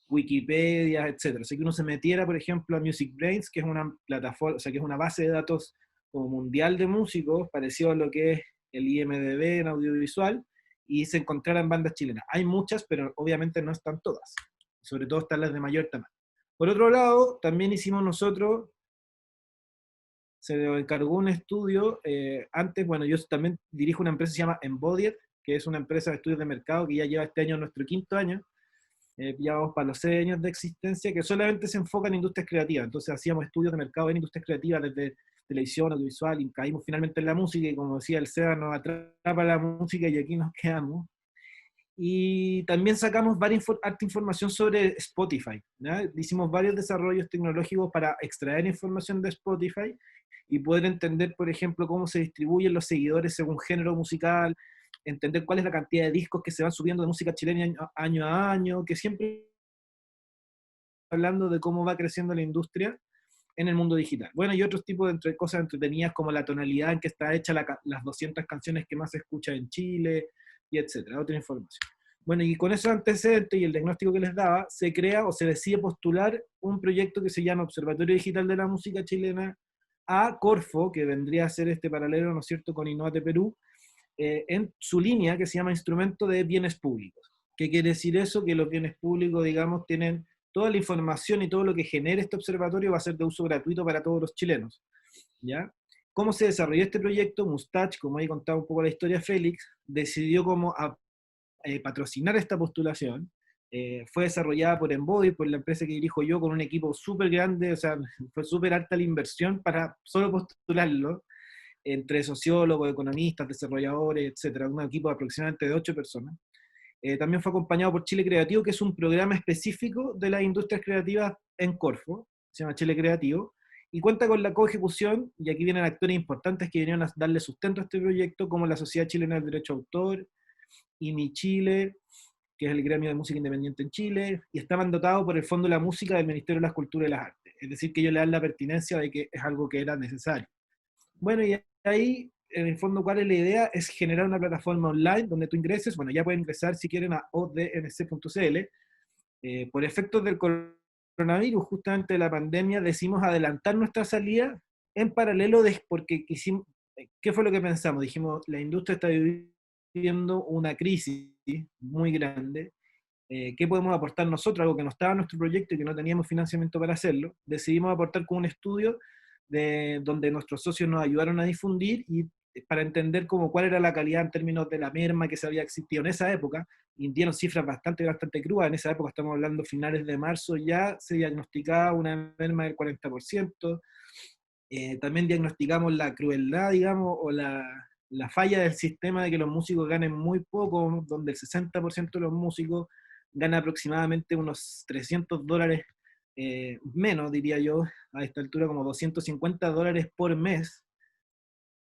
Wikipedia, etc. O sea, que uno se metiera, por ejemplo, a MusicBrainz, que es una plataforma, o sea, que es una base de datos como mundial de músicos, parecido a lo que es el IMDb en audiovisual, y se encontraran bandas chilenas. Hay muchas, pero obviamente no están todas. Sobre todo están las de mayor tamaño. Por otro lado, también hicimos nosotros, se le encargó un estudio, antes, bueno, yo también dirijo una empresa que se llama Embodied, que es una empresa de estudios de mercado que ya lleva este año nuestro 5º año, ya vamos para los 6 años de existencia, que solamente se enfoca en industrias creativas. Entonces hacíamos estudios de mercado en industrias creativas, desde televisión, audiovisual, y caímos finalmente en la música, y como decía el Seba, nos atrapa la música y aquí nos quedamos. Y también sacamos harta información sobre Spotify, ¿ya? Hicimos varios desarrollos tecnológicos para extraer información de Spotify y poder entender, por ejemplo, cómo se distribuyen los seguidores según género musical, entender cuál es la cantidad de discos que se van subiendo de música chilena año a año, que siempre hablando de cómo va creciendo la industria en el mundo digital. Bueno, y otros tipos de cosas entretenidas como la tonalidad en que está hecha las 200 canciones que más se escuchan en Chile, y etcétera, otra información. Bueno, y con esos antecedentes y el diagnóstico que les daba, se crea o se decide postular un proyecto que se llama Observatorio Digital de la Música Chilena a Corfo, que vendría a ser este paralelo, ¿no es cierto?, con Innovate Perú, en su línea que se llama Instrumento de Bienes Públicos. ¿Qué quiere decir eso? Que los bienes públicos, digamos, tienen toda la información y todo lo que genere este observatorio va a ser de uso gratuito para todos los chilenos, ¿ya? ¿Cómo se desarrolló este proyecto? Mustach, como ahí contaba un poco la historia Félix, decidió como patrocinar esta postulación. Fue desarrollada por Embody, por la empresa que dirijo yo, con un equipo súper grande, o sea, fue súper alta la inversión para solo postularlo, entre sociólogos, economistas, desarrolladores, etcétera, un equipo de aproximadamente de 8 personas. También fue acompañado por Chile Creativo, que es un programa específico de las industrias creativas en Corfo, se llama Chile Creativo, y cuenta con la coejecución, y aquí vienen actores importantes que vinieron a darle sustento a este proyecto, como la Sociedad Chilena del Derecho de Autor, IMI Chile, que es el gremio de música independiente en Chile, y estaban dotados por el Fondo de la Música del Ministerio de las Culturas y las Artes, es decir, que ellos le dan la pertinencia de que es algo que era necesario. Bueno, y ahí, en el fondo, ¿cuál es la idea? Es generar una plataforma online donde tú ingreses, bueno, ya pueden ingresar si quieren a odmc.cl. Por efectos del coronavirus, justamente de la pandemia, decidimos adelantar nuestra salida en paralelo, porque quisimos, ¿qué fue lo que pensamos? Dijimos, la industria está viviendo una crisis muy grande, ¿qué podemos aportar nosotros? Algo que no estaba en nuestro proyecto y que no teníamos financiamiento para hacerlo. Decidimos aportar con un estudio donde nuestros socios nos ayudaron a difundir y para entender cuál era la calidad en términos de la merma que se había existido en esa época, y dieron cifras bastante crudas. En esa época, estamos hablando finales de marzo, ya se diagnosticaba una merma del 40%, también diagnosticamos la crueldad, digamos, o la falla del sistema de que los músicos ganen muy poco, donde el 60% de los músicos gana aproximadamente unos $300 menos, diría yo, a esta altura como $250 por mes,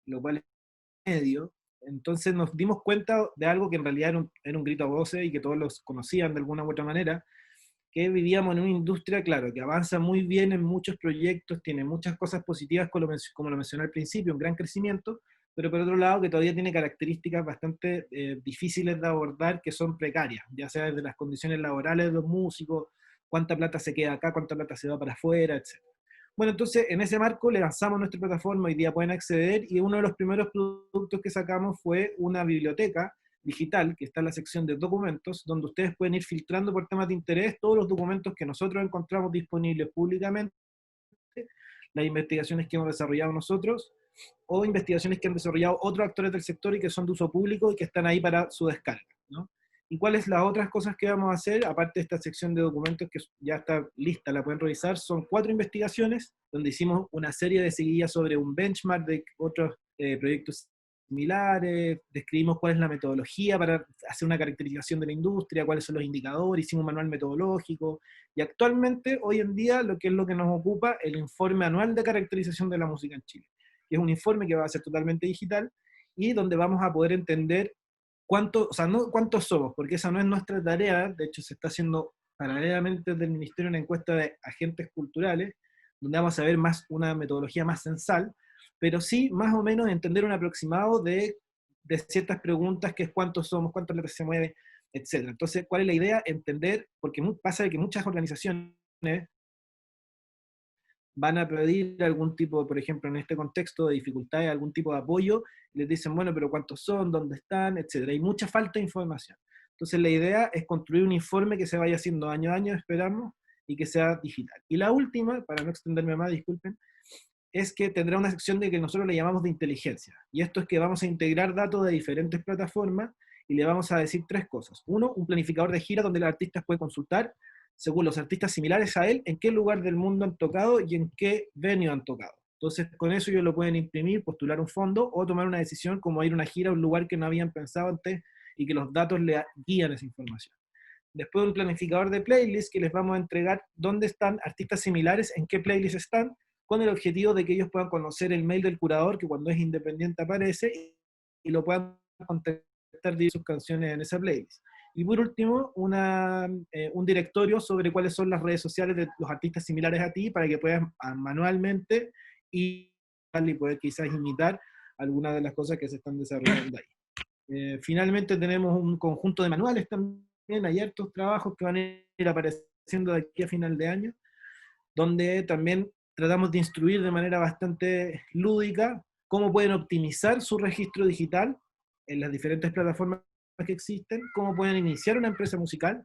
lo cual es medio. Entonces nos dimos cuenta de algo que en realidad era un grito a voces y que todos los conocían de alguna u otra manera, que vivíamos en una industria, claro, que avanza muy bien en muchos proyectos, tiene muchas cosas positivas, como lo mencioné al principio, un gran crecimiento, pero por otro lado que todavía tiene características bastante difíciles de abordar, que son precarias, ya sea desde las condiciones laborales de los músicos, cuánta plata se queda acá, cuánta plata se va para afuera, etc. Bueno, entonces en ese marco le lanzamos nuestra plataforma, hoy día pueden acceder, y uno de los primeros productos que sacamos fue una biblioteca digital, que está en la sección de documentos, donde ustedes pueden ir filtrando por temas de interés todos los documentos que nosotros encontramos disponibles públicamente, las investigaciones que hemos desarrollado nosotros, o investigaciones que han desarrollado otros actores del sector y que son de uso público y que están ahí para su descarga, ¿no? ¿Y cuáles las otras cosas que vamos a hacer? Aparte de esta sección de documentos que ya está lista, la pueden revisar, son 4 investigaciones, donde hicimos una serie de seguidas sobre un benchmark de otros proyectos similares, describimos cuál es la metodología para hacer una caracterización de la industria, cuáles son los indicadores, hicimos un manual metodológico, y actualmente, hoy en día, lo que es lo que nos ocupa, el informe anual de caracterización de la música en Chile, que es un informe que va a ser totalmente digital, y donde vamos a poder entender o sea, no cuántos somos, porque esa no es nuestra tarea. De hecho se está haciendo paralelamente desde el Ministerio una encuesta de agentes culturales, donde vamos a ver más una metodología más censal, pero sí más o menos entender un aproximado de ciertas preguntas, que es cuántos somos, cuántas letras se mueven, etc. Entonces, ¿cuál es la idea? Entender, porque pasa de que muchas organizaciones van a pedir algún tipo, por ejemplo, en este contexto de dificultades, algún tipo de apoyo, y les dicen, bueno, pero ¿cuántos son? ¿Dónde están? Etcétera. Hay mucha falta de información. Entonces la idea es construir un informe que se vaya haciendo año a año, esperamos, y que sea digital. Y la última, para no extenderme más, disculpen, es que tendrá una sección de que nosotros le llamamos de inteligencia. Y esto es que vamos a integrar datos de diferentes plataformas y le vamos a decir 3 cosas. 1, un planificador de gira donde los artistas pueden consultar, según los artistas similares a él, en qué lugar del mundo han tocado y en qué venue han tocado. Entonces, con eso ellos lo pueden imprimir, postular un fondo o tomar una decisión como ir a una gira a un lugar que no habían pensado antes y que los datos le guían esa información. Después un planificador de playlist que les vamos a entregar dónde están artistas similares, en qué playlist están, con el objetivo de que ellos puedan conocer el mail del curador, que cuando es independiente aparece, y lo puedan contactar de sus canciones en esa playlist. Y por último, un directorio sobre cuáles son las redes sociales de los artistas similares a ti, para que puedas manualmente y poder quizás imitar algunas de las cosas que se están desarrollando ahí. Finalmente tenemos un conjunto de manuales también, hay hartos trabajos que van a ir apareciendo de aquí a final de año, donde también tratamos de instruir de manera bastante lúdica cómo pueden optimizar su registro digital en las diferentes plataformas que existen, cómo pueden iniciar una empresa musical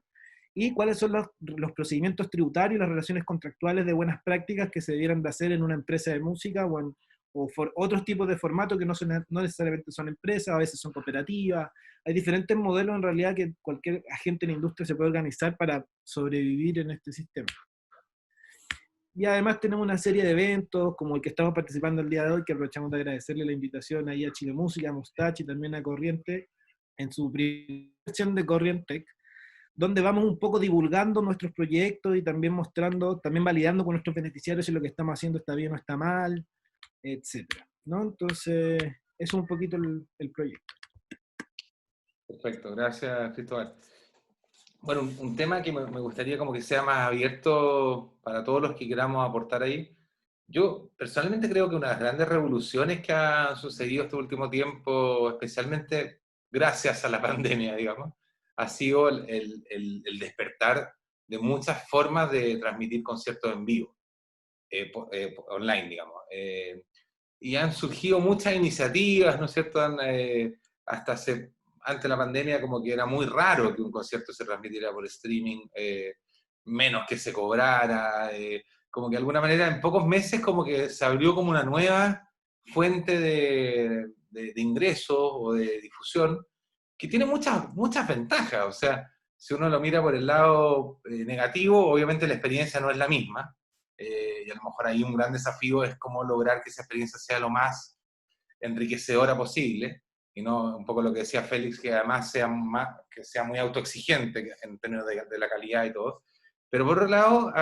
y cuáles son los procedimientos tributarios y las relaciones contractuales de buenas prácticas que se debieran de hacer en una empresa de música o otros tipos de formatos que no necesariamente son empresas, a veces son cooperativas. Hay diferentes modelos en realidad que cualquier agente en la industria se puede organizar para sobrevivir en este sistema. Y además tenemos una serie de eventos, como el que estamos participando el día de hoy, que aprovechamos de agradecerle la invitación ahí a Chile Música, a Mustach y también a Corriente, en su primera versión de Corrientec, donde vamos un poco divulgando nuestros proyectos y también mostrando, también validando con nuestros beneficiarios si lo que estamos haciendo está bien o está mal, etc., ¿no? Entonces, eso es un poquito el proyecto. Perfecto, gracias Cristóbal. Bueno, un tema que me gustaría como que sea más abierto para todos los que queramos aportar ahí. Yo personalmente creo que una de las grandes revoluciones que han sucedido este último tiempo, especialmente gracias a la pandemia, digamos, ha sido el despertar de muchas formas de transmitir conciertos en vivo, online, digamos. Y han surgido muchas iniciativas, ¿no es cierto? Hasta antes de la pandemia como que era muy raro que un concierto se transmitiera por streaming, menos que se cobrara, como que de alguna manera en pocos meses como que se abrió como una nueva fuente de ingresos o de difusión que tiene muchas ventajas. O sea, si uno lo mira por el lado negativo, obviamente la experiencia no es la misma, y a lo mejor ahí un gran desafío es cómo lograr que esa experiencia sea lo más enriquecedora posible, y no un poco lo que decía Félix, que además que sea muy autoexigente en términos de la calidad y todo. Pero por otro lado,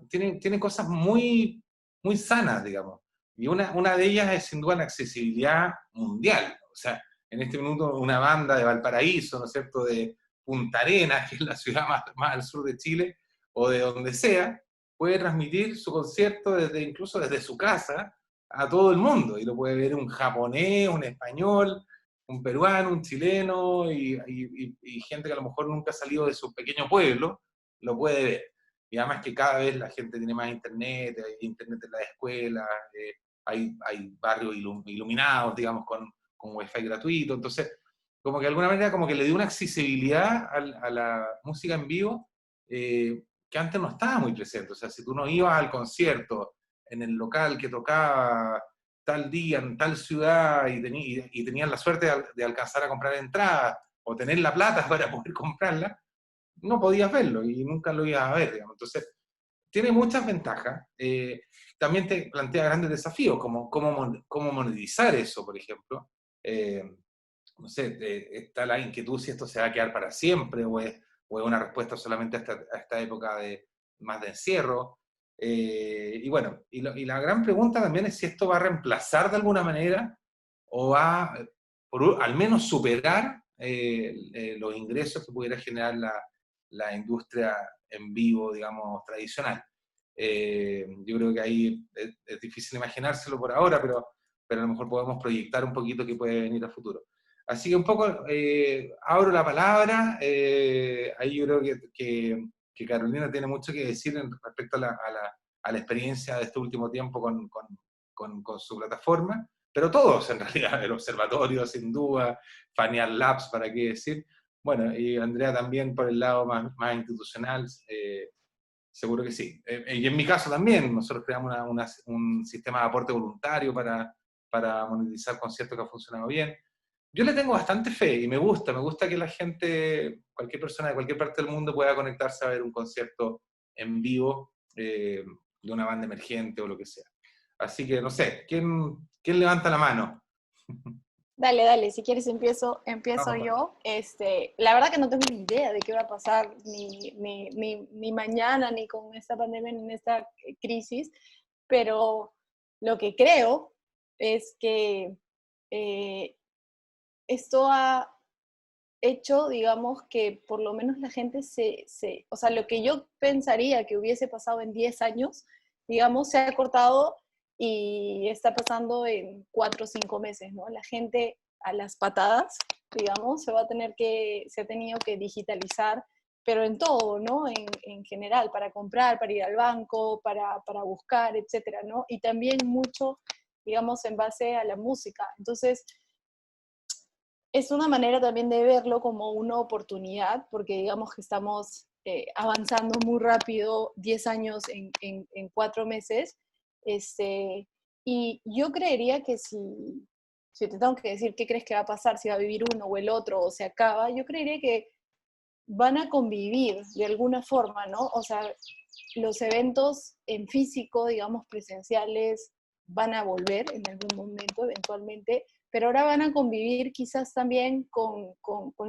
tiene cosas muy, muy sanas, digamos. Y una de ellas es sin duda la accesibilidad mundial. O sea, en este minuto una banda de Valparaíso, ¿no es cierto?, de Punta Arenas, que es la ciudad más al sur de Chile, o de donde sea, puede transmitir su concierto incluso desde su casa a todo el mundo. Y lo puede ver un japonés, un español, un peruano, un chileno y gente que a lo mejor nunca ha salido de su pequeño pueblo, lo puede ver. Y además que cada vez la gente tiene más internet, hay internet en las escuelas, hay barrios iluminados, digamos, con wifi gratuito. Entonces, como que de alguna manera como que le dio una accesibilidad a la música en vivo que antes no estaba muy presente. O sea, si tú no ibas al concierto en el local que tocaba tal día, en tal ciudad, y tenías la suerte de alcanzar a comprar entradas, o tener la plata para poder comprarla, no podías verlo y nunca lo ibas a ver, digamos. Entonces, tiene muchas ventajas. También te plantea grandes desafíos, como cómo monetizar eso, por ejemplo. No sé, está la inquietud si esto se va a quedar para siempre o es una respuesta solamente a esta época más de encierro. Y bueno, y la gran pregunta también es si esto va a reemplazar de alguna manera o va al menos superar los ingresos que pudiera generar la industria en vivo, digamos, tradicional. Yo creo que ahí es difícil imaginárselo por ahora, pero a lo mejor podemos proyectar un poquito qué puede venir a futuro. Así que un poco abro la palabra, ahí yo creo que Carolina tiene mucho que decir respecto a la experiencia de este último tiempo con su plataforma, pero todos en realidad, el observatorio sin duda, Fanial Labs, para qué decir, bueno, y Andrea también por el lado más institucional, seguro que sí. Y en mi caso también, nosotros creamos un sistema de aporte voluntario para monetizar conciertos que ha funcionado bien. Yo le tengo bastante fe y me gusta que la gente, cualquier persona de cualquier parte del mundo pueda conectarse a ver un concierto en vivo de una banda emergente o lo que sea. Así que no sé, ¿quién levanta la mano? Dale, dale, si quieres empiezo Vamos. yo. La verdad que no tengo ni idea de qué va a pasar ni mañana, ni con esta pandemia, ni en esta crisis, pero lo que creo es que esto ha hecho, digamos, que por lo menos la gente o sea, lo que yo pensaría que hubiese pasado en 10 años, digamos, se ha cortado y está pasando en 4 o 5 meses, ¿no? La gente a las patadas, digamos, se ha tenido que digitalizar, pero en todo, ¿no? En general, para comprar, para ir al banco, para buscar, etcétera, ¿no? Y también mucho, digamos, en base a la música. Entonces, es una manera también de verlo como una oportunidad, porque digamos que estamos avanzando muy rápido, 10 años en 4 meses, y yo creería que si te tengo que decir qué crees que va a pasar, si va a vivir uno o el otro, o se acaba, yo creería que van a convivir de alguna forma, ¿no? O sea, los eventos en físico, digamos, presenciales, van a volver en algún momento, eventualmente, pero ahora van a convivir quizás también con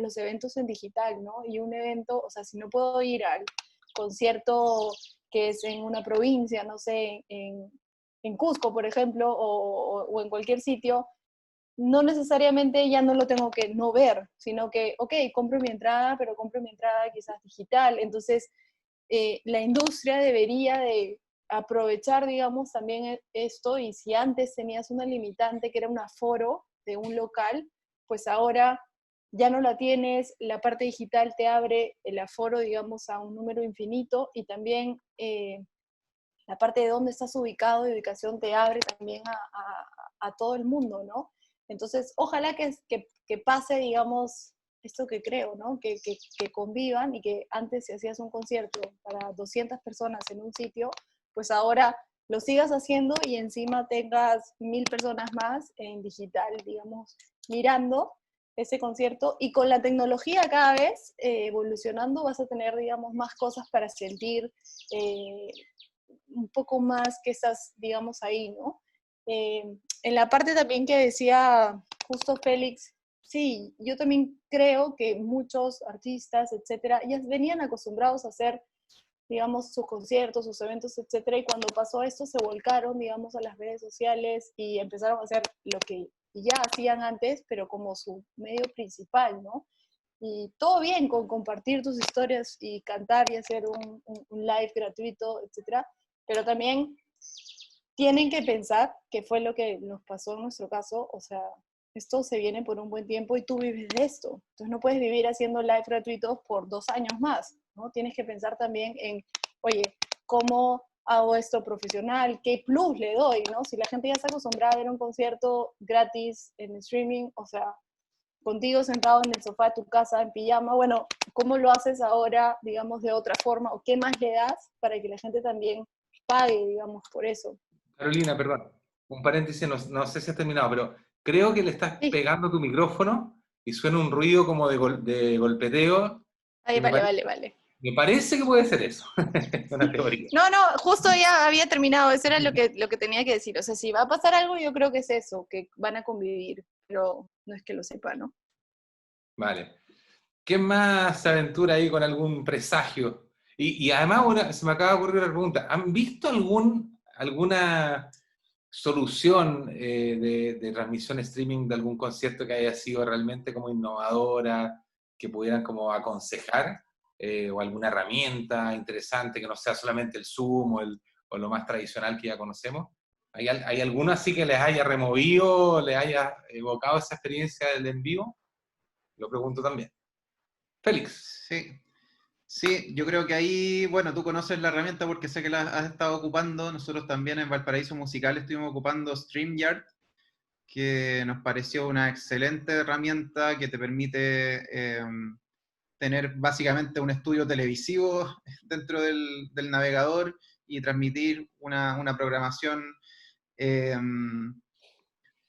los eventos en digital, ¿no? Y un evento, o sea, si no puedo ir al concierto que es en una provincia, no sé, en Cusco, por ejemplo, o en cualquier sitio, no necesariamente ya no lo tengo que no ver, sino que, ok, compro mi entrada, pero compro mi entrada quizás digital. Entonces, la industria debería de aprovechar, digamos, también esto, y si antes tenías una limitante que era un aforo de un local, pues ahora ya no la tienes, la parte digital te abre el aforo, digamos, a un número infinito, y también la parte de dónde estás ubicado y ubicación te abre también a todo el mundo, ¿no? Entonces, ojalá que pase, digamos, esto que creo, ¿no? Que convivan, y que antes si hacías un concierto para 200 personas en un sitio, pues ahora lo sigas haciendo y encima tengas 1000 personas más en digital, digamos, mirando ese concierto. Y con la tecnología cada vez evolucionando, vas a tener, digamos, más cosas para sentir, un poco más que estás, digamos, ahí, ¿no? En la parte también que decía justo Félix, sí, yo también creo que muchos artistas, etcétera, ya venían acostumbrados a hacer, digamos, sus conciertos, sus eventos, etcétera, y cuando pasó esto se volcaron, digamos, a las redes sociales y empezaron a hacer lo que ya hacían antes, pero como su medio principal, ¿no? Y todo bien con compartir tus historias y cantar y hacer un live gratuito, etcétera, pero también tienen que pensar que fue lo que nos pasó en nuestro caso. O sea, esto se viene por un buen tiempo y tú vives de esto. Entonces no puedes vivir haciendo live gratuitos por 2 años más, ¿no? Tienes que pensar también en, oye, ¿cómo hago esto profesional? ¿Qué plus le doy, no? Si la gente ya está acostumbrada a ver un concierto gratis en streaming, o sea, contigo sentado en el sofá de tu casa en pijama. Bueno, ¿cómo lo haces ahora, digamos, de otra forma? ¿O qué más le das para que la gente también pague, digamos, por eso? Carolina, perdón, un paréntesis, no sé si has terminado, pero creo que le estás Sí. pegando tu micrófono y suena un ruido como de golpeteo, Ahí, y vale, vale, vale. me parece que puede ser eso, es una teoría. No, no, justo ya había terminado, eso era lo que tenía que decir. O sea, si va a pasar algo, yo creo que es eso, que van a convivir, pero no es que lo sepa, ¿no? Vale. ¿Qué más se aventura ahí con algún presagio? Y además se me acaba de ocurrir una pregunta. ¿Han visto alguna solución de transmisión streaming de algún concierto que haya sido realmente como innovadora, que pudieran como aconsejar? ¿O alguna herramienta interesante que no sea solamente el Zoom o lo más tradicional que ya conocemos? ¿Hay alguno así que les haya removido, les haya evocado esa experiencia del en vivo? Lo pregunto también. Félix. Sí, sí, yo creo que ahí, bueno, tú conoces la herramienta porque sé que la has estado ocupando. Nosotros también en Valparaíso Musical estuvimos ocupando StreamYard, que nos pareció una excelente herramienta que te permite tener básicamente un estudio televisivo dentro del navegador y transmitir una programación eh,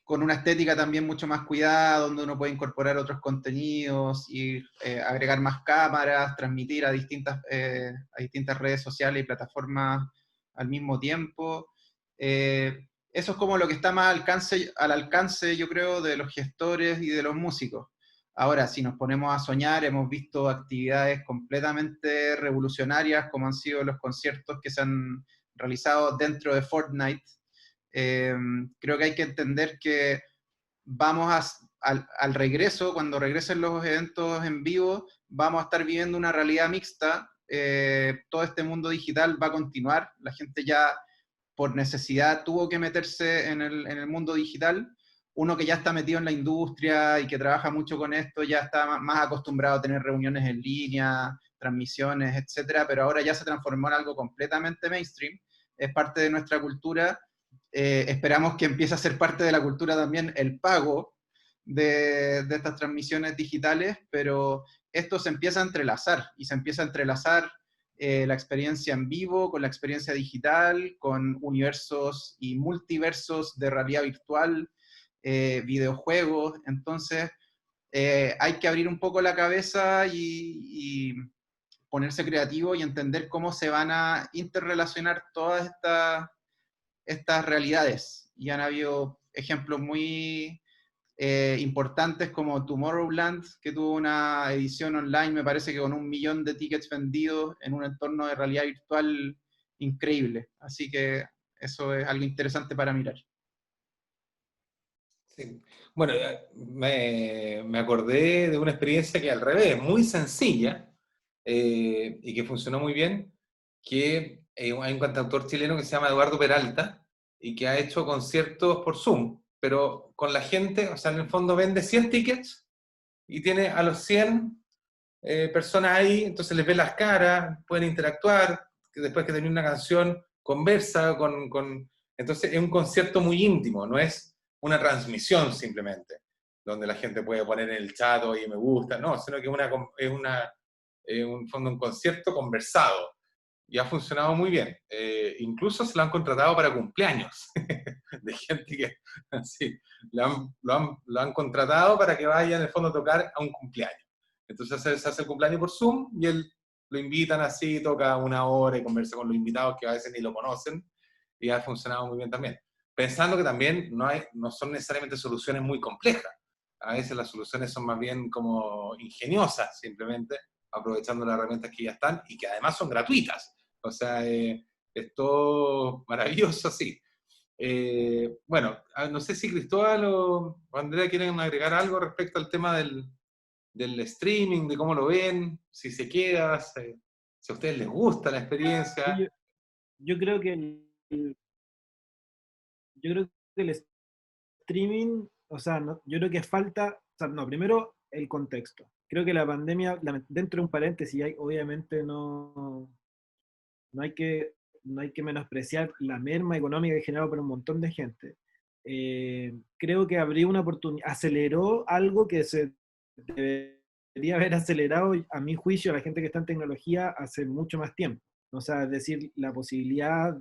con una estética también mucho más cuidada, donde uno puede incorporar otros contenidos y agregar más cámaras, transmitir a distintas redes sociales y plataformas al mismo tiempo. Eso es como lo que está más al alcance, yo creo, de los gestores y de los músicos. Ahora, si nos ponemos a soñar, hemos visto actividades completamente revolucionarias, como han sido los conciertos que se han realizado dentro de Fortnite. Creo que hay que entender que al regreso, cuando regresen los eventos en vivo, vamos a estar viviendo una realidad mixta. Todo este mundo digital va a continuar. La gente ya por necesidad tuvo que meterse en el mundo digital. Uno que ya está metido en la industria y que trabaja mucho con esto, ya está más acostumbrado a tener reuniones en línea, transmisiones, etcétera, pero ahora ya se transformó en algo completamente mainstream. Es parte de nuestra cultura. Esperamos que empiece a ser parte de la cultura también el pago de estas transmisiones digitales, pero esto se empieza a entrelazar y se empieza a entrelazar la experiencia en vivo con la experiencia digital, con universos y multiversos de realidad virtual, videojuegos. Entonces hay que abrir un poco la cabeza y ponerse creativo y entender cómo se van a interrelacionar todas estas realidades. Y han habido ejemplos muy importantes como Tomorrowland, que tuvo una edición online, me parece que con 1 millón de tickets vendidos en un entorno de realidad virtual increíble. Así que eso es algo interesante para mirar. Sí. Bueno, me acordé de una experiencia que al revés, muy sencilla, y que funcionó muy bien, que hay un cantautor chileno que se llama Eduardo Peralta y que ha hecho conciertos por Zoom, pero con la gente, o sea, en el fondo vende 100 tickets y tiene a los 100 personas ahí, entonces les ve las caras, pueden interactuar, que después que termina una canción, conversa Entonces es un concierto muy íntimo, no es una transmisión simplemente, donde la gente puede poner en el chat, oye, me gusta, no, sino que un fondo, un concierto conversado. Y ha funcionado muy bien. Incluso se lo han contratado para cumpleaños, de gente que así, lo han contratado para que vaya en el fondo a tocar a un cumpleaños. Entonces se hace el cumpleaños por Zoom y él lo invitan así, toca 1 hora y conversa con los invitados que a veces ni lo conocen, y ha funcionado muy bien también. Pensando que también no son necesariamente soluciones muy complejas. A veces las soluciones son más bien como ingeniosas, simplemente aprovechando las herramientas que ya están y que además son gratuitas. O sea, es todo maravilloso, sí. Bueno, no sé si Cristóbal o Andrea quieren agregar algo respecto al tema del streaming, de cómo lo ven, si se queda, si a ustedes les gusta la experiencia. Sí, yo creo que yo creo que el streaming, o sea, yo creo que falta, o sea, no, primero el contexto. Creo que la pandemia, dentro de un paréntesis, obviamente no hay que, no hay que menospreciar la merma económica que generado por un montón de gente. Creo que abrió una oportunidad, aceleró algo que se debería haber acelerado, a mi juicio, a la gente que está en tecnología hace mucho más tiempo. O sea, es decir, la posibilidad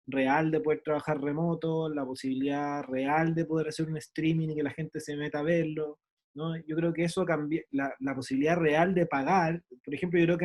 real de poder trabajar remoto, la posibilidad real de poder hacer un streaming y que la gente se meta a verlo, ¿no? Yo creo que eso cambió, la posibilidad real de pagar. Por ejemplo, yo creo que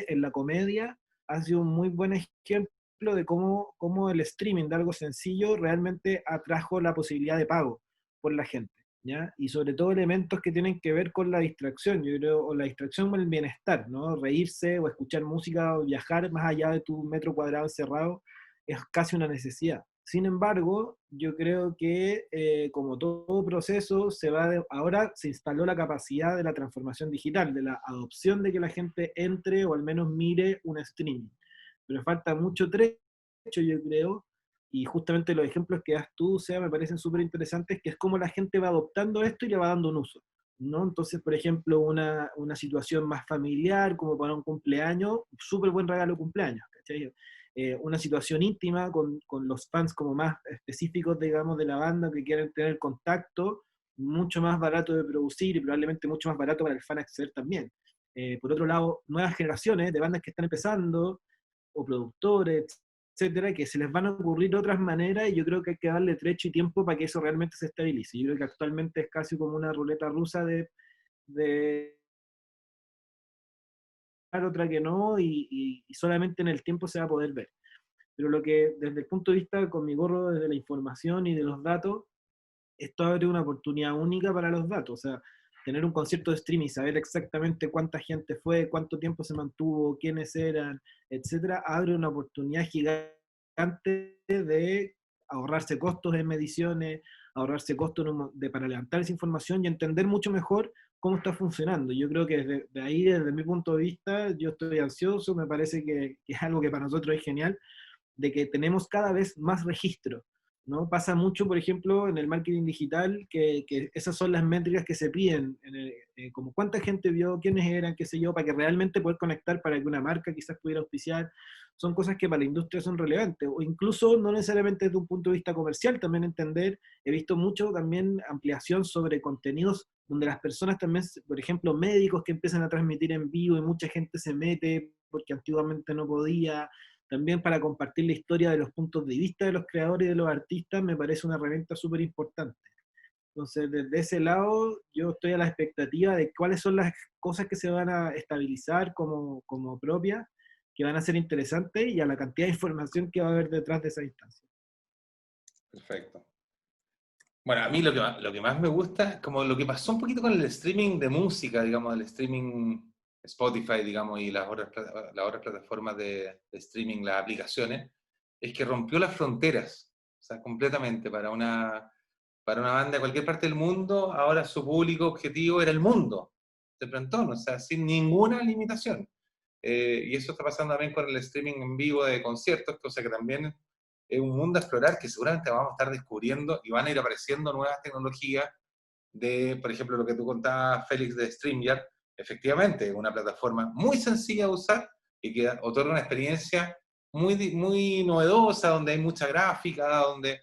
en la comedia ha sido un muy buen ejemplo de cómo el streaming de algo sencillo realmente atrajo la posibilidad de pago por la gente, ¿ya? Y sobre todo elementos que tienen que ver con la distracción, yo creo, o la distracción o el bienestar, ¿no? Reírse o escuchar música o viajar más allá de tu metro cuadrado encerrado es casi una necesidad. Sin embargo, yo creo que como todo proceso, ahora se instaló la capacidad de la transformación digital, de la adopción de que la gente entre o al menos mire un streaming. Pero falta mucho trecho, yo creo, y justamente los ejemplos que das tú, Sea, me parecen súper interesantes, que es cómo la gente va adoptando esto y le va dando un uso, ¿no? Entonces, por ejemplo, una situación más familiar, como para un cumpleaños, súper buen regalo de cumpleaños, ¿cachai? Una situación íntima con los fans como más específicos, digamos, de la banda que quieren tener contacto, mucho más barato de producir y probablemente mucho más barato para el fan acceder también. Por otro lado, nuevas generaciones de bandas que están empezando, o productores, etcétera, que se les van a ocurrir otras maneras y yo creo que hay que darle trecho y tiempo para que eso realmente se estabilice. Yo creo que actualmente es casi como una ruleta rusa de otra que no, y solamente en el tiempo se va a poder ver. Pero lo que, desde el punto de vista con mi gorro, desde la información y de los datos, esto abre una oportunidad única para los datos. O sea, tener un concierto de streaming, saber exactamente cuánta gente fue, cuánto tiempo se mantuvo, quiénes eran, etcétera, abre una oportunidad gigante de ahorrarse costos en mediciones, ahorrarse costos para levantar esa información y entender mucho mejor cómo está funcionando. Yo creo que desde ahí, desde mi punto de vista, yo estoy ansioso, me parece que es algo que para nosotros es genial, de que tenemos cada vez más registro, ¿no? Pasa mucho, por ejemplo, en el marketing digital, que esas son las métricas que se piden, como cuánta gente vio, quiénes eran, qué sé yo, para que realmente poder conectar para que una marca quizás pudiera auspiciar. Son cosas que para la industria son relevantes, o incluso no necesariamente desde un punto de vista comercial, también entender, he visto mucho también ampliación sobre contenidos donde las personas también, por ejemplo, médicos que empiezan a transmitir en vivo y mucha gente se mete porque antiguamente no podía, también para compartir la historia de los puntos de vista de los creadores y de los artistas, me parece una herramienta súper importante. Entonces, desde ese lado, yo estoy a la expectativa de cuáles son las cosas que se van a estabilizar como propias, que van a ser interesantes, y a la cantidad de información que va a haber detrás de esa instancia. Perfecto. Bueno, a mí lo que más me gusta es como lo que pasó un poquito con el streaming de música, digamos, el streaming Spotify, digamos, y las otras plataformas de streaming, las aplicaciones, es que rompió las fronteras, o sea, completamente. Para una banda de cualquier parte del mundo, ahora su público objetivo era el mundo, de pronto, o sea, sin ninguna limitación. Y eso está pasando también con el streaming en vivo de conciertos, cosa que también es un mundo a explorar que seguramente vamos a estar descubriendo y van a ir apareciendo nuevas tecnologías por ejemplo, lo que tú contabas, Félix, de StreamYard. Efectivamente, es una plataforma muy sencilla de usar y que otorga una experiencia muy novedosa, donde hay mucha gráfica, donde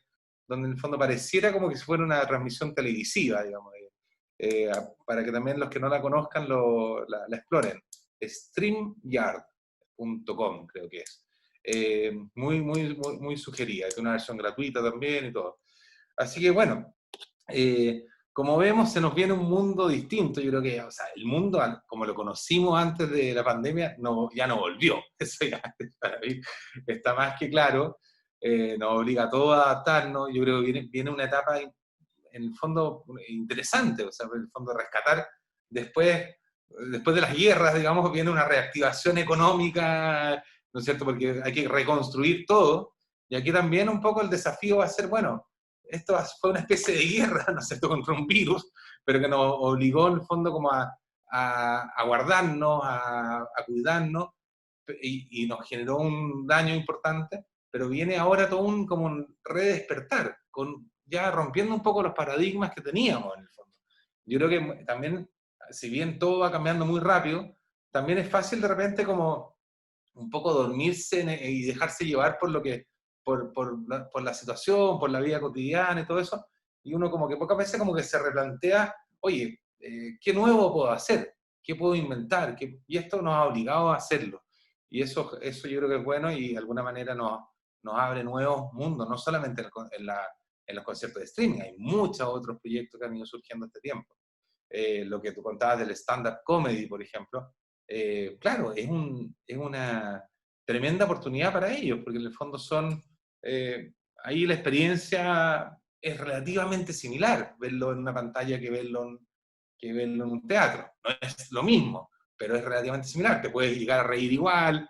en el fondo pareciera como que si fuera una transmisión televisiva, digamos, para que también los que no la conozcan la exploren. StreamYard.com creo que es. Muy sugerida, es una versión gratuita también y todo. Así que bueno, como vemos, se nos viene un mundo distinto. Yo creo que, o sea, el mundo como lo conocimos antes de la pandemia ya no volvió. Eso ya para mí está más que claro. Nos obliga a todos a adaptarnos. Yo creo que viene una etapa en el fondo interesante, o sea, en el fondo rescatar después de las guerras, digamos, viene una reactivación económica, ¿no es cierto? Porque hay que reconstruir todo, y aquí también un poco el desafío va a ser, bueno, esto fue una especie de guerra, ¿no es cierto?, contra un virus, pero que nos obligó en el fondo como a guardarnos, a cuidarnos, y nos generó un daño importante, pero viene ahora todo como un redespertar, ya rompiendo un poco los paradigmas que teníamos en el fondo. Yo creo que también, si bien todo va cambiando muy rápido, también es fácil de repente como un poco dormirse y dejarse llevar por la situación, por la vida cotidiana y todo eso, y uno como que pocas veces como que se replantea, oye, ¿qué nuevo puedo hacer? ¿Qué puedo inventar? Y esto nos ha obligado a hacerlo. Y eso yo creo que es bueno y de alguna manera nos abre nuevos mundos, no solamente en los conciertos de streaming, hay muchos otros proyectos que han ido surgiendo este tiempo. Lo que tú contabas del stand-up comedy, por ejemplo, claro, es una tremenda oportunidad para ellos, porque en el fondo ahí la experiencia es relativamente similar, verlo en una pantalla que verlo en un teatro. No es lo mismo, pero es relativamente similar, te puedes llegar a reír igual,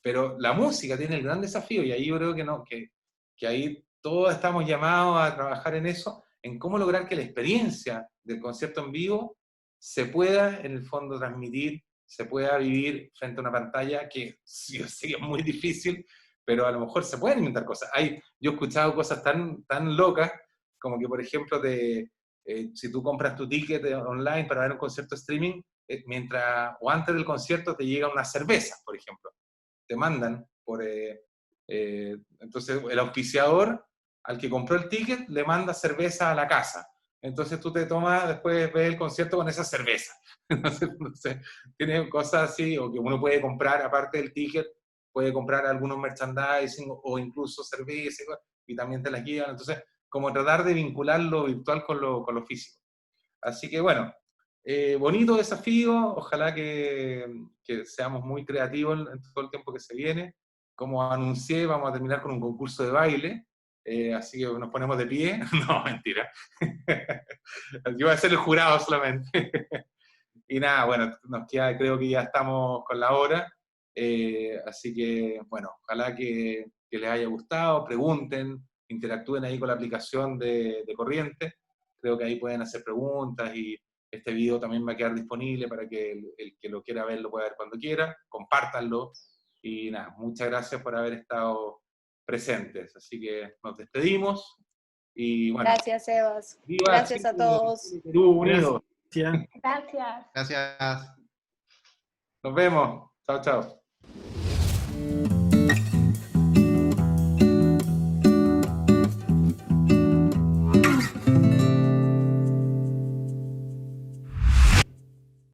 pero la música tiene el gran desafío, y ahí yo creo que ahí todos estamos llamados a trabajar en eso, en cómo lograr que la experiencia del concierto en vivo se pueda, en el fondo, transmitir, se pueda vivir frente a una pantalla, que yo sé que es muy difícil, pero a lo mejor se pueden inventar cosas. Yo he escuchado cosas tan locas, como que, por ejemplo, si tú compras tu ticket online para ver un concierto streaming, o antes del concierto te llega una cerveza, por ejemplo. Te mandan entonces el auspiciador al que compró el ticket le manda cerveza a la casa. Entonces tú te tomas, después ves el concierto con esa cerveza. Entonces tiene cosas así, o que uno puede comprar, aparte del ticket, puede comprar algunos merchandising o incluso cerveza, y también te las llevan. Entonces, como tratar de vincular lo virtual con lo físico. Así que bueno, bonito desafío, ojalá que seamos muy creativos en todo el tiempo que se viene. Como anuncié, vamos a terminar con un concurso de baile, así que nos ponemos de pie. No, mentira. Yo voy a ser el jurado solamente. Y nada, bueno, creo que ya estamos con la hora, así que bueno, ojalá que les haya gustado, pregunten, interactúen ahí con la aplicación de Corriente, creo que ahí pueden hacer preguntas y este video también va a quedar disponible para que el que lo quiera ver lo pueda ver cuando quiera, compártanlo y nada, muchas gracias por haber estado presentes, así que nos despedimos y bueno. Gracias, Sebas. Viva Gracias a Chile, todos. Perú unido. Gracias. Gracias. Gracias. Nos vemos. Chao, chao.